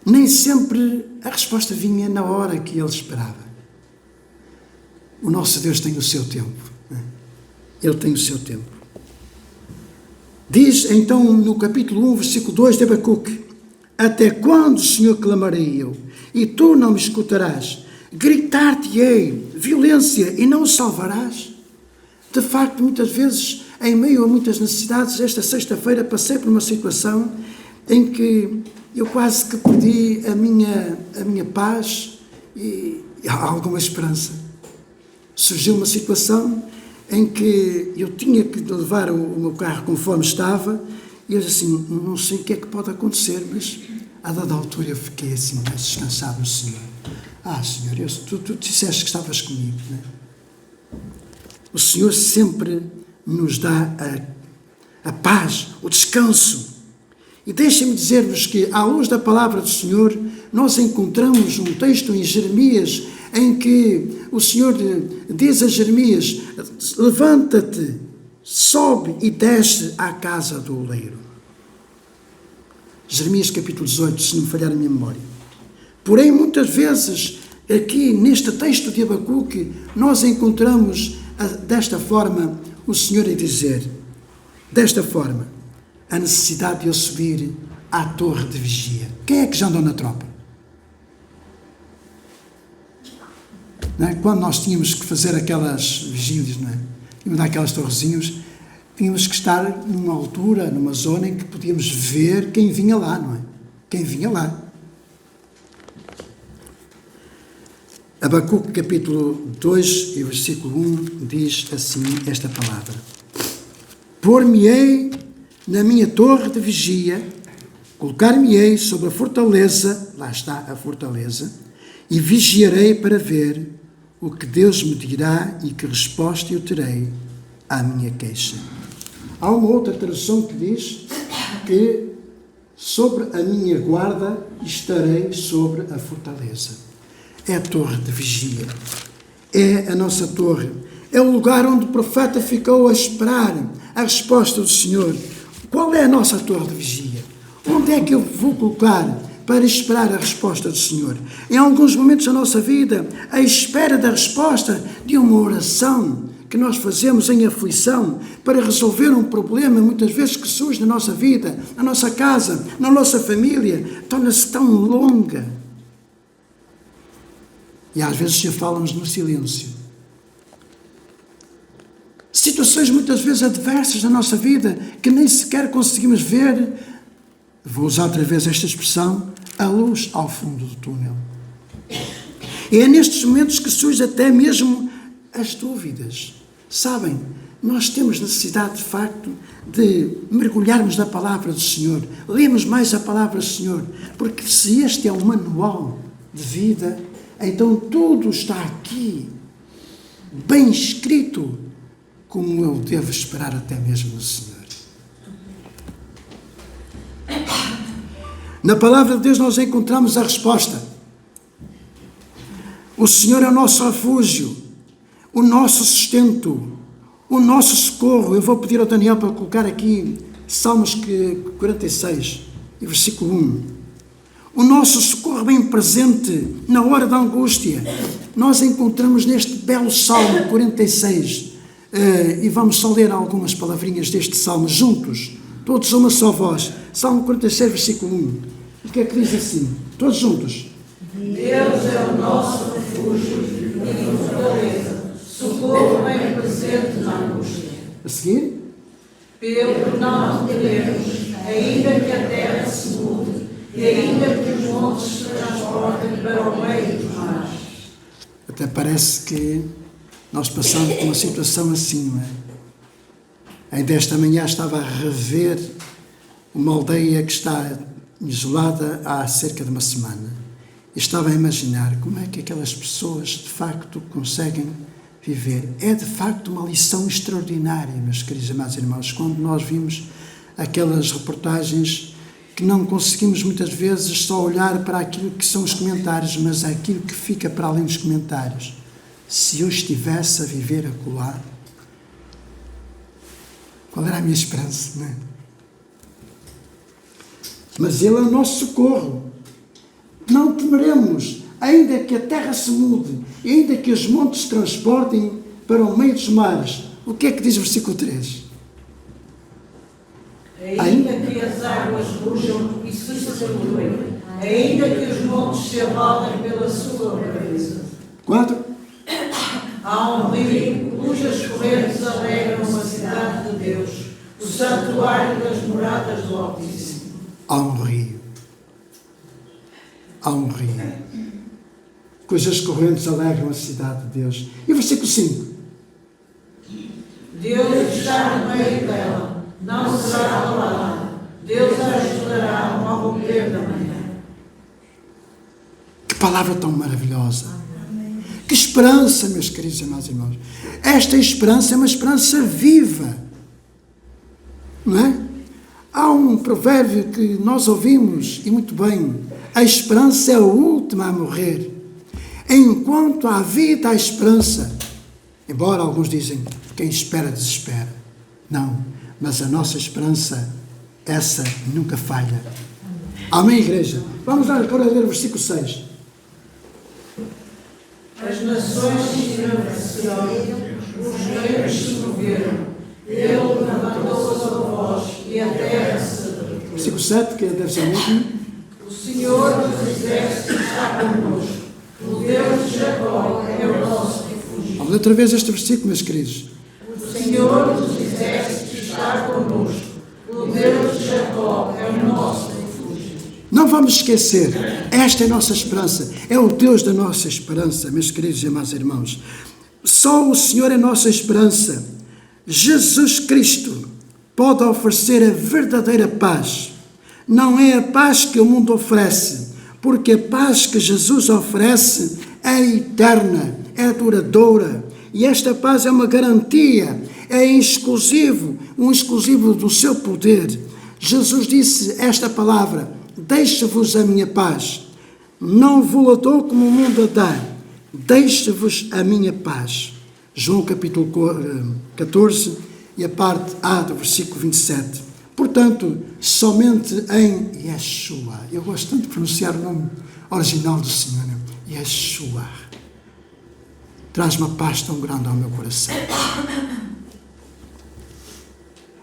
nem sempre a resposta vinha na hora que ele esperava. O nosso Deus tem o seu tempo. Ele tem o seu tempo. Diz então no capítulo 1, versículo 2 de Abacuque: até quando, Senhor, clamarei eu, e tu não me escutarás? Gritar-te-ei violência e não o salvarás? De facto, muitas vezes, em meio a muitas necessidades, esta sexta-feira passei por uma situação em que eu quase que perdi a minha paz e alguma esperança. Surgiu uma situação em que eu tinha que levar o meu carro conforme estava, e eu assim, não sei o que é que pode acontecer, mas a dada altura eu fiquei assim mais descansado no Senhor. Senhor, tu disseste que estavas comigo, não é? O Senhor sempre nos dá a paz, o descanso. E deixem-me dizer-vos que, à luz da palavra do Senhor, nós encontramos um texto em Jeremias em que o Senhor diz a Jeremias: levanta-te, sobe e desce à casa do oleiro. Jeremias capítulo 18, se não me falhar a minha memória. Porém, muitas vezes, aqui neste texto de Abacuque, nós encontramos desta forma o Senhor a dizer, desta forma, a necessidade de eu subir à torre de vigia. Quem é que já andou na tropa? Não é? Quando nós tínhamos que fazer aquelas vigílias, não é? Tínhamos aquelas torrezinhas, tínhamos que estar numa altura, numa zona em que podíamos ver quem vinha lá, não é? Quem vinha lá. Abacuque capítulo 2 e versículo 1 diz assim esta palavra: pôr-me-ei na minha torre de vigia, colocar-me-ei sobre a fortaleza, lá está a fortaleza, e vigiarei para ver o que Deus me dirá e que resposta eu terei à minha queixa. Há uma outra tradução que diz que sobre a minha guarda estarei sobre a fortaleza. É a torre de vigia. É a nossa torre. É o lugar onde o profeta ficou a esperar a resposta do Senhor. Qual é a nossa torre de vigia? Onde é que eu vou colocar para esperar a resposta do Senhor? Em alguns momentos da nossa vida, a espera da resposta de uma oração que nós fazemos em aflição para resolver um problema, muitas vezes que surge na nossa vida, na nossa casa, na nossa família, torna-se tão longa. E às vezes se falamos no silêncio. Situações muitas vezes adversas na nossa vida que nem sequer conseguimos ver, vou usar outra vez esta expressão, a luz ao fundo do túnel. E é nestes momentos que surgem até mesmo as dúvidas. Sabem, nós temos necessidade de facto de mergulharmos na palavra do Senhor, lermos mais a palavra do Senhor, porque se este é o manual de vida, então tudo está aqui, bem escrito, como eu devo esperar até mesmo no Senhor. Na palavra de Deus nós encontramos a resposta. O Senhor é o nosso refúgio, o nosso sustento, o nosso socorro. Eu vou pedir ao Daniel para colocar aqui Salmos 46, versículo 1. O nosso socorro bem presente na hora da angústia. Nós encontramos neste belo Salmo 46, e vamos só ler algumas palavrinhas deste Salmo juntos, todos uma só voz. Salmo 46, versículo 1. O que é que diz assim? Todos juntos. Deus é o nosso refúgio e fortaleza, socorro bem presente na angústia. A seguir. Pelo não tememos, ainda que a terra se mude, e ainda que os montes se transportem para o meio dos mares. Até parece que nós passamos por uma situação assim, não é? Ainda esta manhã estava a rever uma aldeia que está isolada há cerca de uma semana. E estava a imaginar como é que aquelas pessoas de facto conseguem viver. É de facto uma lição extraordinária, meus queridos amados irmãos, quando nós vimos aquelas reportagens que não conseguimos muitas vezes só olhar para aquilo que são os comentários, mas aquilo que fica para além dos comentários. Se eu estivesse a viver acolá, qual era a minha esperança, não é? Mas Ele é o nosso socorro. Não temeremos, ainda que a terra se mude, ainda que os montes se transportem para o meio dos mares. O que é que diz o versículo 3? Ainda que as águas rujam e se sacudim, ainda que os montes se abalem pela sua braveza. 4. Há um rio cujas correntes alegram a cidade de Deus, o santuário das moradas do Altíssimo. Há um rio. Há um rio cujas correntes alegram a cidade de Deus. E o versículo 5? Deus está no meio dela, não será abalada. Deus a ajudará ao romper da manhã. Que palavra tão maravilhosa. Que esperança, meus queridos e amados irmãos. Esta esperança é uma esperança viva. Não é? Há um provérbio que nós ouvimos, e muito bem, a esperança é a última a morrer. Enquanto há vida, há esperança. Embora alguns dizem, quem espera, desespera. Não, mas a nossa esperança, essa nunca falha. Amém, igreja? Vamos agora ler o versículo 6. As nações se estremeceram, os reinos se moveram. Ele levantou a sua voz e a terra se derreteu. Versículo 7, que deve ser o último. O Senhor dos exércitos está connosco. O Deus de Jacó é o nosso refúgio. Vamos ler outra vez este versículo, meus queridos. O Senhor dos exércitos está connosco. O Deus de Jacó é o nosso refúgio. Não vamos esquecer, esta é a nossa esperança, é o Deus da nossa esperança, meus queridos e amados irmãos. Só o Senhor é nossa esperança. Jesus Cristo pode oferecer a verdadeira paz. Não é a paz que o mundo oferece, porque a paz que Jesus oferece é eterna, é duradoura E esta paz é uma garantia, é um exclusivo do seu poder. Jesus disse esta palavra: deixo-vos a minha paz, não vos dou como o mundo a dá, deixo-vos a minha paz. João capítulo 14 e a parte A do versículo 27. Portanto, somente em Yeshua, eu gosto tanto de pronunciar o nome original do Senhor, Yeshua, traz uma paz tão grande ao meu coração.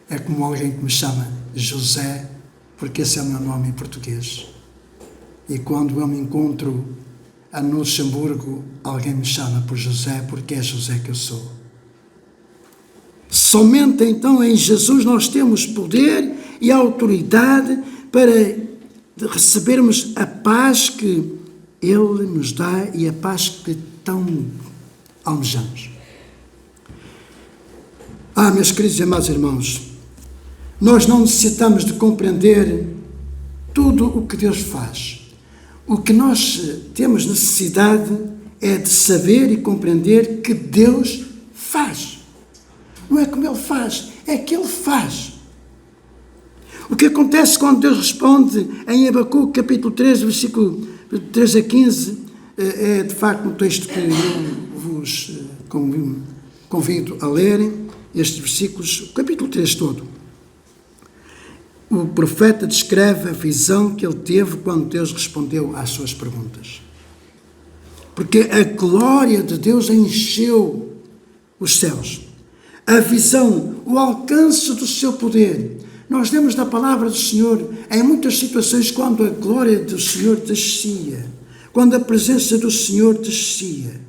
É como alguém que me chama José, porque esse é o meu nome em português. E quando eu me encontro no Luxemburgo, alguém me chama por José, porque é José que eu sou. Somente então em Jesus nós temos poder e autoridade para recebermos a paz que Ele nos dá e a paz que tão almejamos. Meus queridos e amados irmãos, nós não necessitamos de compreender tudo o que Deus faz. O que nós temos necessidade é de saber e compreender que Deus faz. Não é como Ele faz, é que Ele faz. O que acontece quando Deus responde em Abacuque, capítulo 3, versículo 3 a 15, é de facto um texto que eu vos convido a lerem, estes versículos, o capítulo 3 todo. O profeta descreve a visão que ele teve quando Deus respondeu às suas perguntas. Porque a glória de Deus encheu os céus. A visão, o alcance do seu poder. Nós vemos na palavra do Senhor, em muitas situações, quando a glória do Senhor descia, quando a presença do Senhor descia.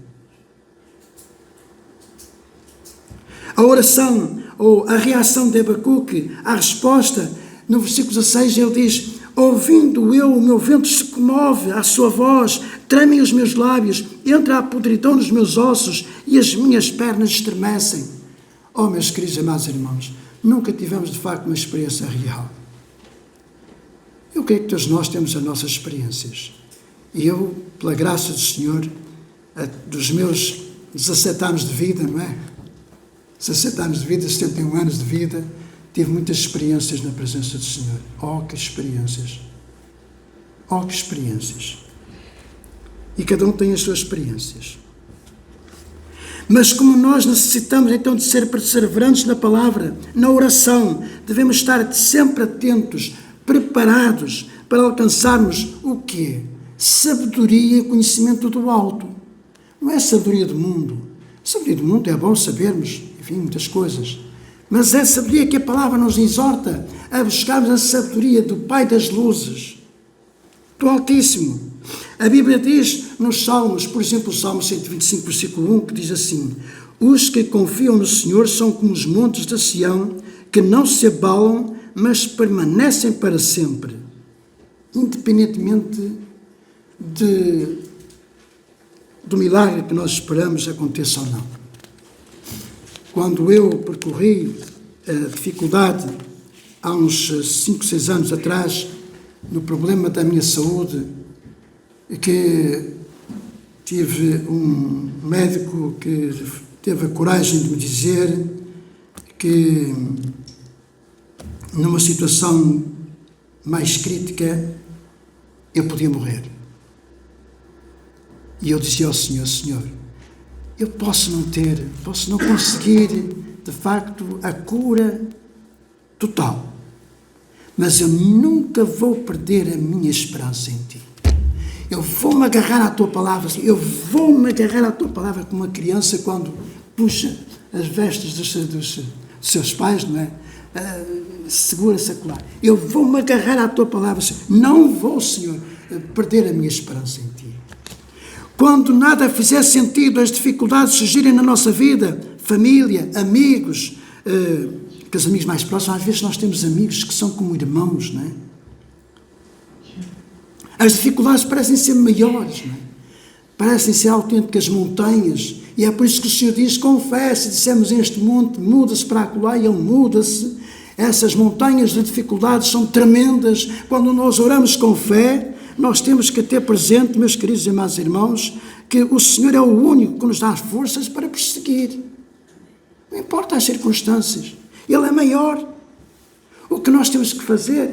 A oração, ou a reação de Abacuque, a resposta, no versículo 16, ele diz: ouvindo eu, o meu ventre se comove à sua voz, tremem os meus lábios, entra a podridão nos meus ossos e as minhas pernas estremecem. Meus queridos e amados irmãos, nunca tivemos de facto uma experiência real. Eu creio que todos nós temos as nossas experiências. E eu, pela graça do Senhor, dos meus 17 anos de vida, não é? 17 anos de vida, 71 anos de vida, tive muitas experiências na presença do Senhor. Que experiências! Que experiências! E cada um tem as suas experiências. Mas como nós necessitamos então de ser perseverantes na palavra, na oração, devemos estar sempre atentos, preparados para alcançarmos o quê? Sabedoria e conhecimento do alto. Não é sabedoria do mundo. Sabedoria do mundo é bom sabermos, enfim, muitas coisas. Mas é a sabedoria que a palavra nos exorta a buscarmos, a sabedoria do Pai das luzes, do Altíssimo. A Bíblia diz nos Salmos, por exemplo, o Salmo 125, versículo 1, que diz assim: os que confiam no Senhor são como os montes de Sião, que não se abalam, mas permanecem para sempre, independentemente do milagre que nós esperamos aconteça ou não. Quando eu percorri a dificuldade, há uns 5, 6 anos atrás, no problema da minha saúde, que tive um médico que teve a coragem de me dizer que numa situação mais crítica eu podia morrer. E eu dizia ao Senhor: Senhor, eu posso não conseguir de facto a cura total, mas eu nunca vou perder a minha esperança em Ti. Eu vou-me agarrar à Tua palavra, eu vou-me agarrar à Tua palavra como uma criança quando puxa as vestes dos seus pais, não é? Segura-se a colar. Eu vou-me agarrar à Tua palavra, não vou, Senhor, perder a minha esperança em Ti. Quando nada fizer sentido, as dificuldades surgirem na nossa vida, família, amigos, que os amigos mais próximos, às vezes nós temos amigos que são como irmãos, não é? As dificuldades parecem ser maiores, não é? Parecem ser autênticas montanhas, e é por isso que o Senhor diz: confesse, dissemos este monte, muda-se para acolá, e ele muda-se. Essas montanhas de dificuldades são tremendas. Quando nós oramos com fé, nós temos que ter presente, meus queridos e amados irmãos, que o Senhor é o único que nos dá as forças para prosseguir. Não importa as circunstâncias, Ele é maior. O que nós temos que fazer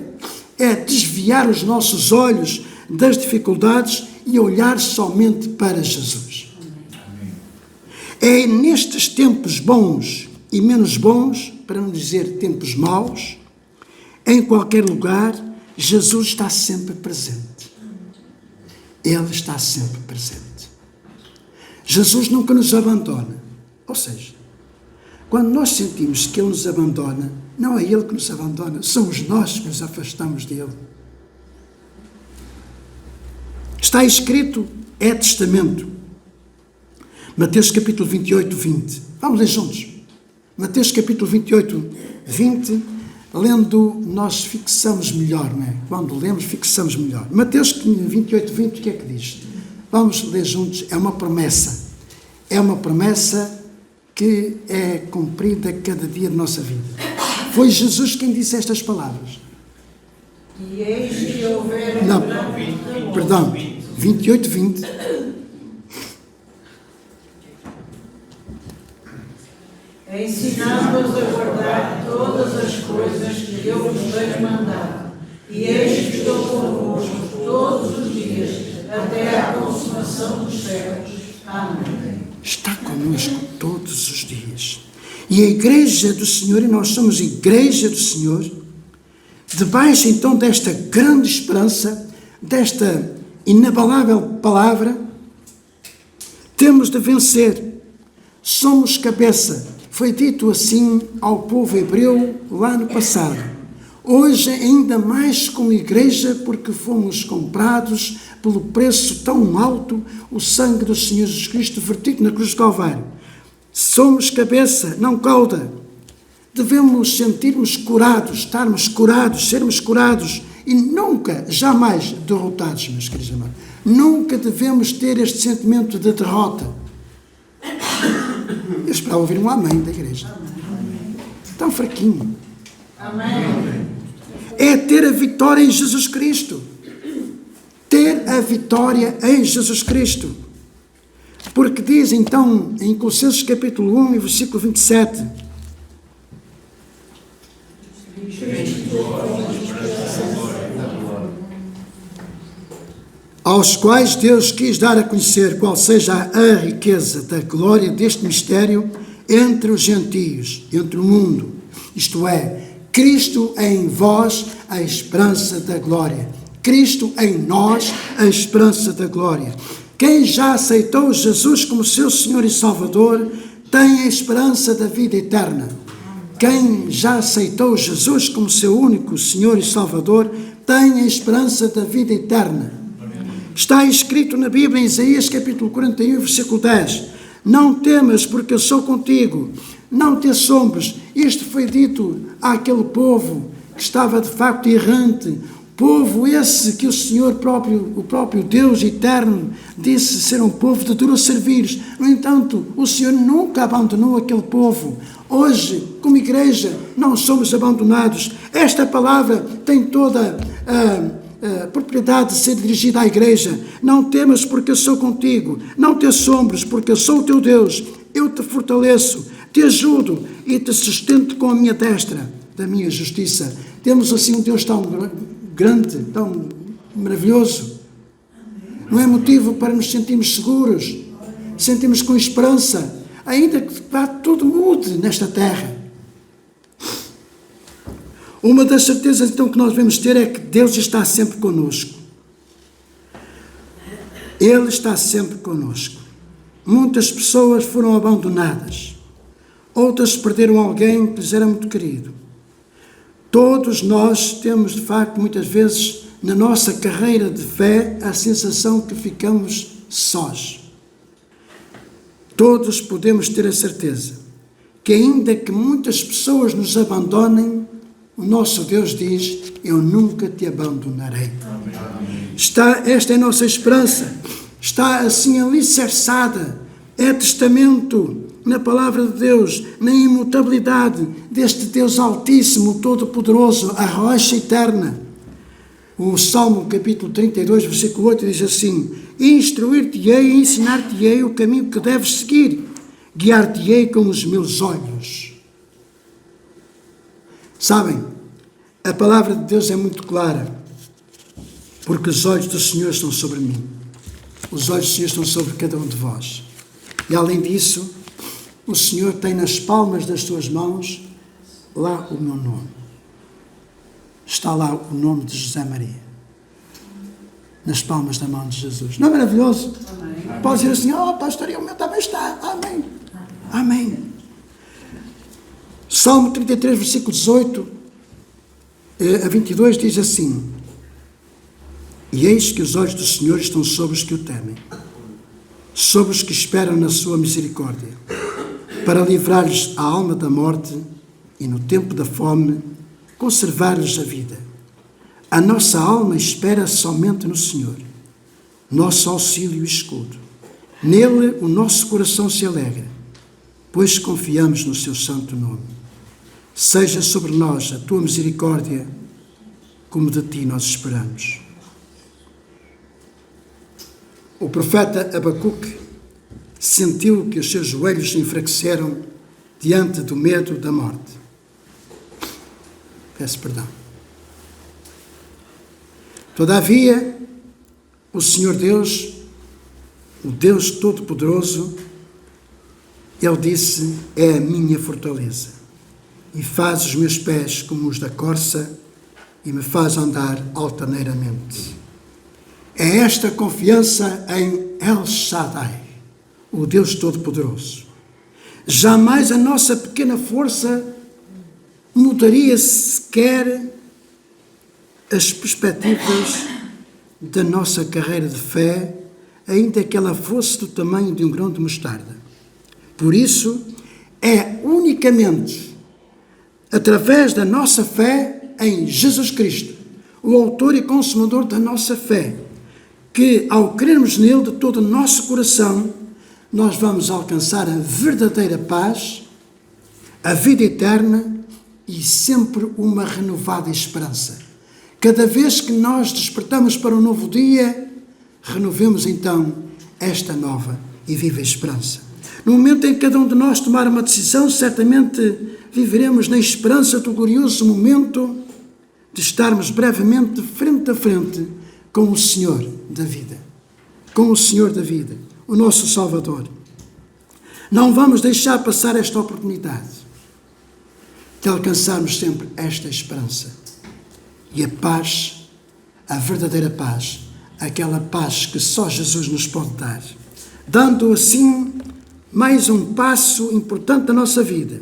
é desviar os nossos olhos das dificuldades e olhar somente para Jesus. É nestes tempos bons e menos bons, para não dizer tempos maus, em qualquer lugar, Jesus está sempre presente. Ele está sempre presente. Jesus nunca nos abandona. Ou seja, quando nós sentimos que Ele nos abandona, não é Ele que nos abandona, somos nós que nos afastamos dEle. Está escrito, é testamento. Mateus capítulo 28, 20. Vamos ler juntos. Mateus capítulo 28, 20. Lendo, nós fixamos melhor, não é? Quando lemos, fixamos melhor. Mateus 28, 20, o que é que diz? Vamos ler juntos. É uma promessa. É uma promessa que é cumprida cada dia de nossa vida. Foi Jesus quem disse estas palavras. E eis que houver Não, perdão, 28, 20. ensinando-os a guardar todas as coisas que eu vos tenho mandado. E eis que estou convosco todos os dias, até à consumação dos séculos. Amém. Está connosco todos os dias. E a igreja do Senhor, e nós somos igreja do Senhor, debaixo então desta grande esperança, desta inabalável palavra, temos de vencer. Somos cabeça. Foi dito assim ao povo hebreu lá no passado. Hoje ainda mais como igreja, porque fomos comprados pelo preço tão alto, o sangue do Senhor Jesus Cristo vertido na cruz do Calvário. Somos cabeça, não cauda. Devemos sentirmos curados, estarmos curados, sermos curados e nunca, jamais derrotados, meus queridos irmãos. Nunca devemos ter este sentimento de derrota. Eu esperava ouvir um amém da igreja. Tão fraquinho. Amém. É ter a vitória em Jesus Cristo. Ter a vitória em Jesus Cristo. Porque diz então em Colossenses capítulo 1 e versículo 27. Aos quais Deus quis dar a conhecer qual seja a riqueza da glória deste mistério entre os gentios, entre o mundo. Isto é, Cristo em vós, a esperança da glória. Cristo em nós, a esperança da glória. Quem já aceitou Jesus como seu Senhor e Salvador, tem a esperança da vida eterna. Quem já aceitou Jesus como seu único Senhor e Salvador, tem a esperança da vida eterna. Está escrito na Bíblia, em Isaías capítulo 41, versículo 10. Não temas, porque eu sou contigo. Não te assombres. Isto foi dito àquele povo que estava de facto errante. Povo esse que o Senhor próprio, o próprio Deus eterno, disse ser um povo de duro servir. No entanto, o Senhor nunca abandonou aquele povo. Hoje, como igreja, não somos abandonados. Esta palavra tem toda a propriedade de ser dirigida à igreja. Não temas, porque eu sou contigo. Não te assombres, porque eu sou o teu Deus. Eu te fortaleço, te ajudo e te sustento com a minha destra da minha justiça. Temos assim um Deus tão grande, tão maravilhoso. Não é motivo para nos sentirmos seguros, sentirmos com esperança, ainda que tudo mude nesta terra. Uma das certezas então que nós devemos ter é que Deus está sempre conosco. Ele está sempre conosco. Muitas pessoas foram abandonadas. Outras perderam alguém que lhes era muito querido. Todos nós temos, de facto, muitas vezes, na nossa carreira de fé, a sensação que ficamos sós. Todos podemos ter a certeza que, ainda que muitas pessoas nos abandonem, o nosso Deus diz, eu nunca te abandonarei. Esta é a nossa esperança. Está assim alicerçada. É testamento na palavra de Deus, na imutabilidade deste Deus Altíssimo, Todo-Poderoso, a rocha eterna. O Salmo capítulo 32, versículo 8 diz assim: instruir-te-ei e ensinar-te-ei o caminho que deves seguir, guiar-te-ei com os meus olhos. Sabem, a palavra de Deus é muito clara, porque os olhos do Senhor estão sobre mim. Os olhos do Senhor estão sobre cada um de vós. E além disso, o Senhor tem nas palmas das suas mãos lá o meu nome. Está lá o nome de José Maria. Nas palmas da mão de Jesus. Não é maravilhoso? Amém. Pode dizer assim: oh, pastor, o meu também está. Amém. Amém. Salmo 33, versículo 18 a 22 diz assim: e eis que os olhos do Senhor estão sobre os que o temem, sobre os que esperam na sua misericórdia, para livrar-lhes a alma da morte e no tempo da fome conservar-lhes a vida. A nossa alma espera somente no Senhor, nosso auxílio e escudo. Nele o nosso coração se alegra, pois confiamos no seu santo nome. Seja sobre nós a tua misericórdia, como de ti nós esperamos. O profeta Abacuque sentiu que os seus joelhos se enfraqueceram diante do medo da morte. Peço perdão. Todavia, o Senhor Deus, o Deus Todo-Poderoso, Ele disse: é a minha fortaleza, e faz os meus pés como os da corça, e me faz andar altaneiramente. É esta confiança em El Shaddai, o Deus Todo-Poderoso. Jamais a nossa pequena força mudaria sequer as perspectivas da nossa carreira de fé, ainda que ela fosse do tamanho de um grão de mostarda. Por isso, é unicamente através da nossa fé em Jesus Cristo, o autor e consumador da nossa fé, que ao crermos nele de todo o nosso coração, nós vamos alcançar a verdadeira paz, a vida eterna e sempre uma renovada esperança. Cada vez que nós despertamos para um novo dia, renovemos então esta nova e viva esperança. No momento em que cada um de nós tomar uma decisão, certamente viveremos na esperança do glorioso momento de estarmos brevemente frente a frente com o Senhor da vida. Com o Senhor da vida, o nosso Salvador. Não vamos deixar passar esta oportunidade de alcançarmos sempre esta esperança. E a paz, a verdadeira paz, aquela paz que só Jesus nos pode dar. Dando assim mais um passo importante da nossa vida,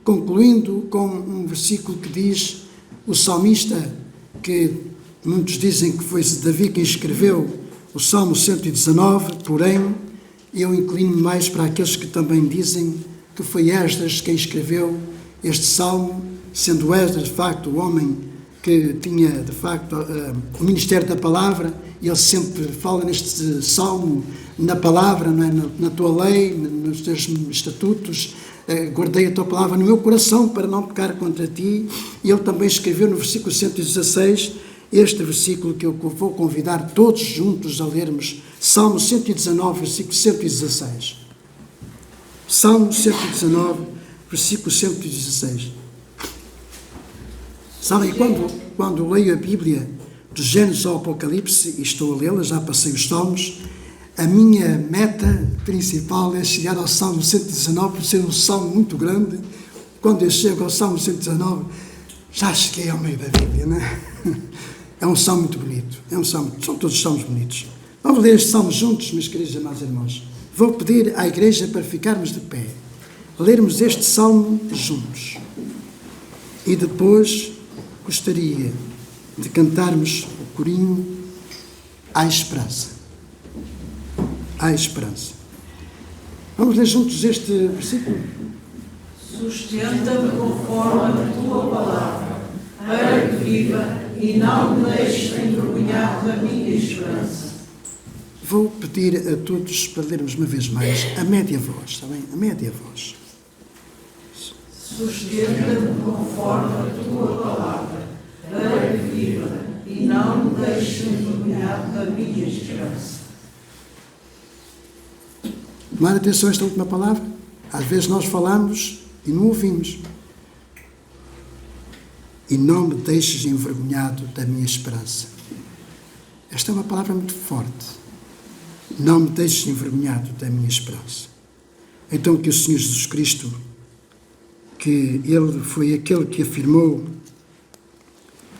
concluindo com um versículo que diz, o salmista, que muitos dizem que foi Davi quem escreveu o Salmo 119, porém, eu inclino mais para aqueles que também dizem que foi Esdras quem escreveu este Salmo, sendo Esdras, de facto, o homem que tinha, de facto, o ministério da palavra, e ele sempre fala neste Salmo, na palavra, não é? Na tua lei, nos teus estatutos, guardei a tua palavra no meu coração para não pecar contra ti. E ele também escreveu no versículo 116, este versículo que eu vou convidar todos juntos a lermos, Salmo 119, versículo 116. Salmo 119, versículo 116. Sabem, quando leio a Bíblia, do Gênesis ao Apocalipse, e estou a lê-la, já passei os Salmos, a minha meta principal é chegar ao Salmo 119, por ser um salmo muito grande. Quando eu chego ao Salmo 119, já cheguei ao meio da Bíblia, não é? É um salmo muito bonito, são todos os salmos bonitos. Vamos ler este salmo juntos, meus queridos e amados irmãos. Vou pedir à igreja para ficarmos de pé, lermos este salmo juntos. E depois gostaria de cantarmos o corinho à esperança. À esperança. Vamos ler juntos este versículo? Sustenta-me conforme a tua palavra, para que viva e não me deixes envergonhar da minha esperança. Vou pedir a todos para lermos uma vez mais a média voz, está bem? A média voz. Sustenta-me conforme a tua palavra, para que viva e não me deixes envergonhado da minha esperança. Tomar atenção a esta última palavra. Às vezes nós falamos e não ouvimos. E não me deixes envergonhado da minha esperança. Esta é uma palavra muito forte. Não me deixes envergonhado da minha esperança. Então que o Senhor Jesus Cristo, que Ele foi aquele que afirmou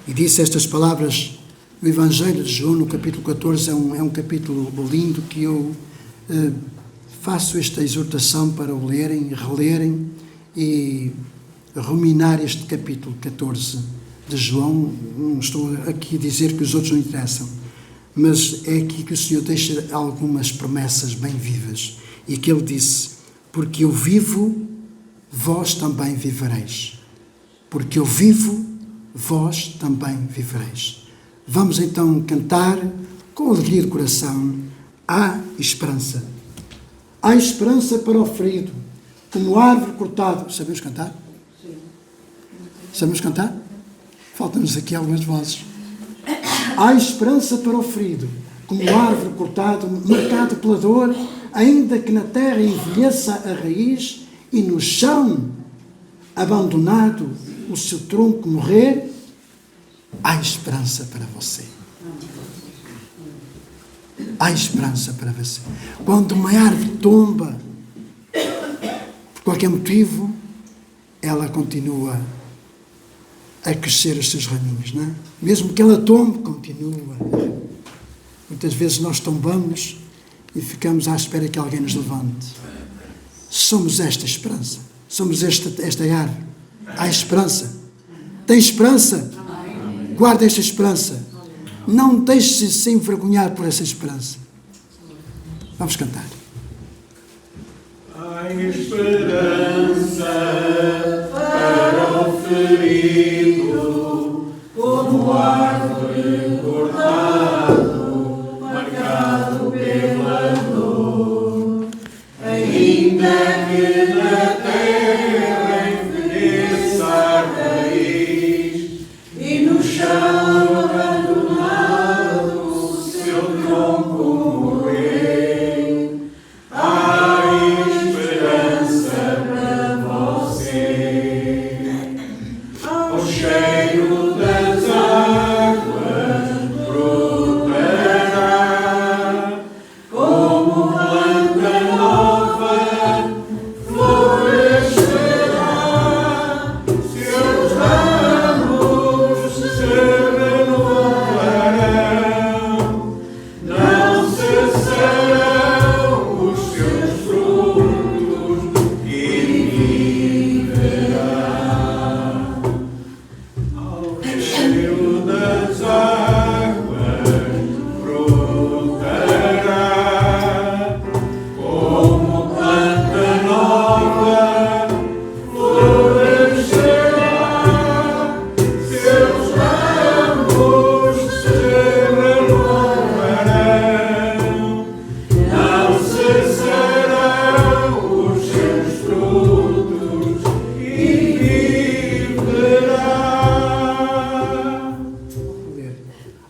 e disse estas palavras no Evangelho de João, no capítulo 14, é um capítulo lindo que eu faço esta exortação para o lerem, relerem e ruminar este capítulo 14 de João. Não estou aqui a dizer que os outros não interessam, mas é aqui que o Senhor deixa algumas promessas bem vivas. E que Ele disse: porque eu vivo, vós também vivereis. Porque eu vivo, vós também vivereis. Vamos então cantar com alegria de coração: há esperança. Há esperança para o ferido, como árvore cortada. Sabemos cantar? Sim. Sabemos cantar? Faltam-nos aqui algumas vozes. Há esperança para o ferido, como árvore cortada, marcado pela dor, ainda que na terra envelheça a raiz e no chão, abandonado, o seu tronco morrer, há esperança para você. Há esperança para você. Quando uma árvore tomba, por qualquer motivo, ela continua a crescer os seus raminhos, não é? Mesmo que ela tombe, continua. Muitas vezes nós tombamos e ficamos à espera que alguém nos levante. Somos esta esperança. Somos esta árvore. Há esperança. Tem esperança? Guarda esta esperança. Não deixe-se envergonhar por essa esperança. Vamos cantar. Há esperança para o ferido, como árvore cortado, marcado pela dor, ainda que na terra envelheça a raiz e no chão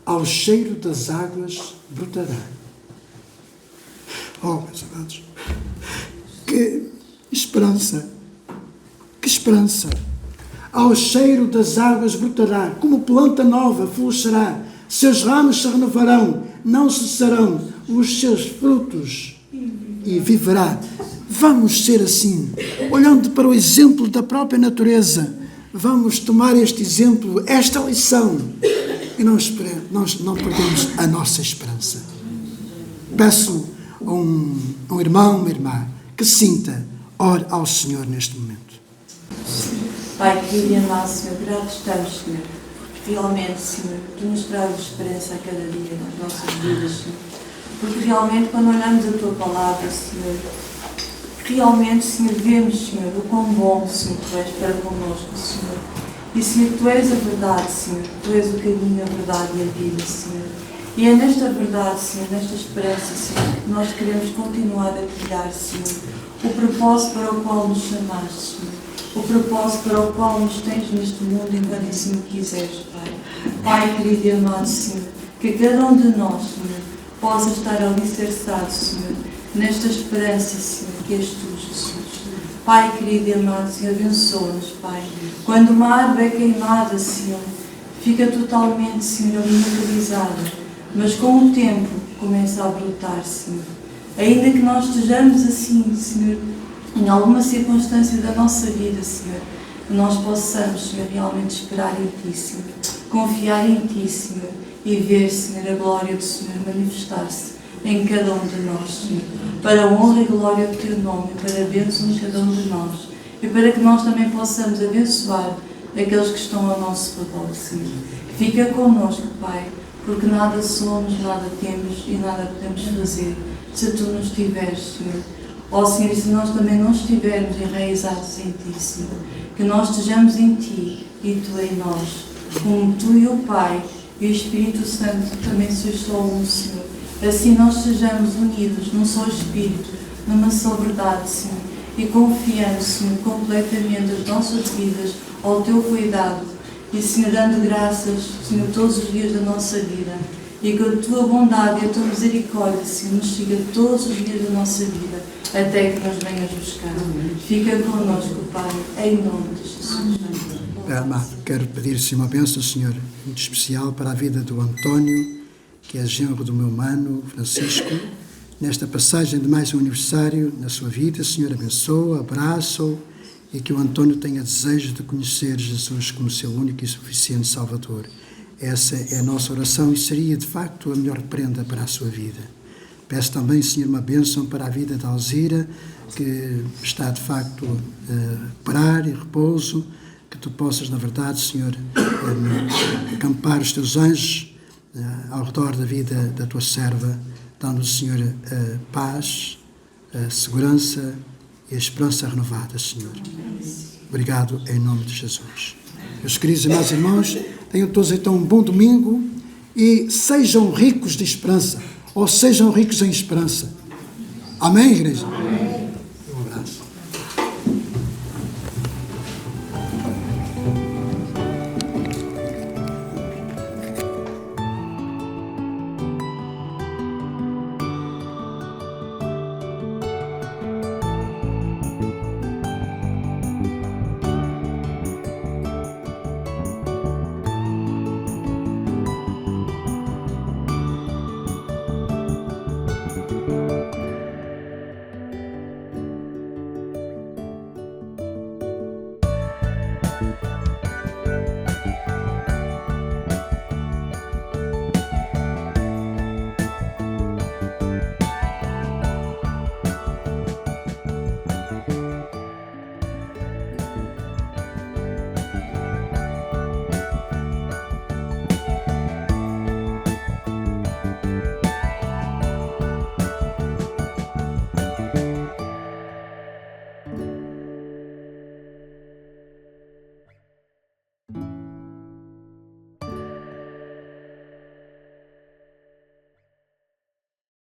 ao cheiro das águas brotará. Oh, meus amados, que esperança! Que esperança! Ao cheiro das águas brotará, como planta nova florescerá, seus ramos se renovarão, não cessarão os seus frutos e viverá. Vamos ser assim, olhando para o exemplo da própria natureza, vamos tomar este exemplo, esta lição, e não perdemos a nossa esperança. Peço a um irmão, uma irmã, que sinta, ore ao Senhor neste momento. Pai querido e amado Senhor, gratos estamos, Senhor, porque realmente, Senhor, Tu nos trazes esperança a cada dia nas nossas vidas, Senhor. Porque realmente, quando olhamos a Tua palavra, Senhor, realmente, Senhor, vemos, Senhor, o quão bom, Senhor, Tu és para connosco, Senhor. E, Senhor, Tu és a verdade, Senhor. Tu és o caminho, a verdade e a vida, Senhor. E é nesta verdade, Senhor, nesta esperança, Senhor, que nós queremos continuar a criar, Senhor, o propósito para o qual nos chamaste, Senhor. O propósito para o qual nos tens neste mundo, enquanto assim o quiseres, Pai. Pai querido e amado, Senhor, que cada um de nós, Senhor, possa estar alicerçado, Senhor, nesta esperança, Senhor, que és tu, Jesus. Pai querido e amado, Senhor, abençoa-nos, Pai. Quando uma árvore é queimada, Senhor, fica totalmente, Senhor, inutilizada, mas com o tempo começa a brotar, Senhor. Ainda que nós estejamos assim, Senhor, em alguma circunstância da nossa vida, Senhor, que nós possamos, Senhor, realmente esperar em Ti, Senhor, confiar em Ti, Senhor, e ver, Senhor, a glória do Senhor manifestar-se em cada um de nós, Senhor, para a honra e glória do Teu nome, para a bênção de cada um de nós, e para que nós também possamos abençoar aqueles que estão ao nosso redor, Senhor. Fica connosco, Pai, porque nada somos, nada temos e nada podemos fazer se Tu nos tiveres, Senhor. Ó Senhor, e se nós também não estivermos enraizados em Ti, Senhor, que nós estejamos em Ti e Tu em nós, como Tu e o Pai e o Espírito Santo também sois só um, Senhor. Assim nós sejamos unidos num só Espírito, numa só verdade, Senhor, e confiando, Senhor, completamente as nossas vidas ao Teu cuidado e, Senhor, dando graças, Senhor, todos os dias da nossa vida, e que a Tua bondade e a Tua misericórdia, Senhor, nos siga todos os dias da nossa vida, até que nos venhas buscar. Fica connosco, Pai, em nome de Jesus. Amado, quero pedir, Senhor, uma bênção, Senhor, muito especial para a vida do António, que é genro do meu mano, Francisco, nesta passagem de mais um aniversário na sua vida. Senhor, abençoa, abraça-o, e que o António tenha desejo de conhecer Jesus como seu único e suficiente Salvador. Essa é a nossa oração e seria, de facto, a melhor prenda para a sua vida. Peço também, Senhor, uma bênção para a vida da Alzira, que está, de facto, a parar e repouso, que Tu possas, na verdade, Senhor, acampar os Teus anjos ao redor da vida da Tua serva, dando, Senhor, a paz, a segurança e a esperança renovada, Senhor. Obrigado em nome de Jesus. Meus queridos e meus irmãos, tenham todos então um bom domingo e sejam ricos de esperança, ou sejam ricos em esperança. Amém, igreja?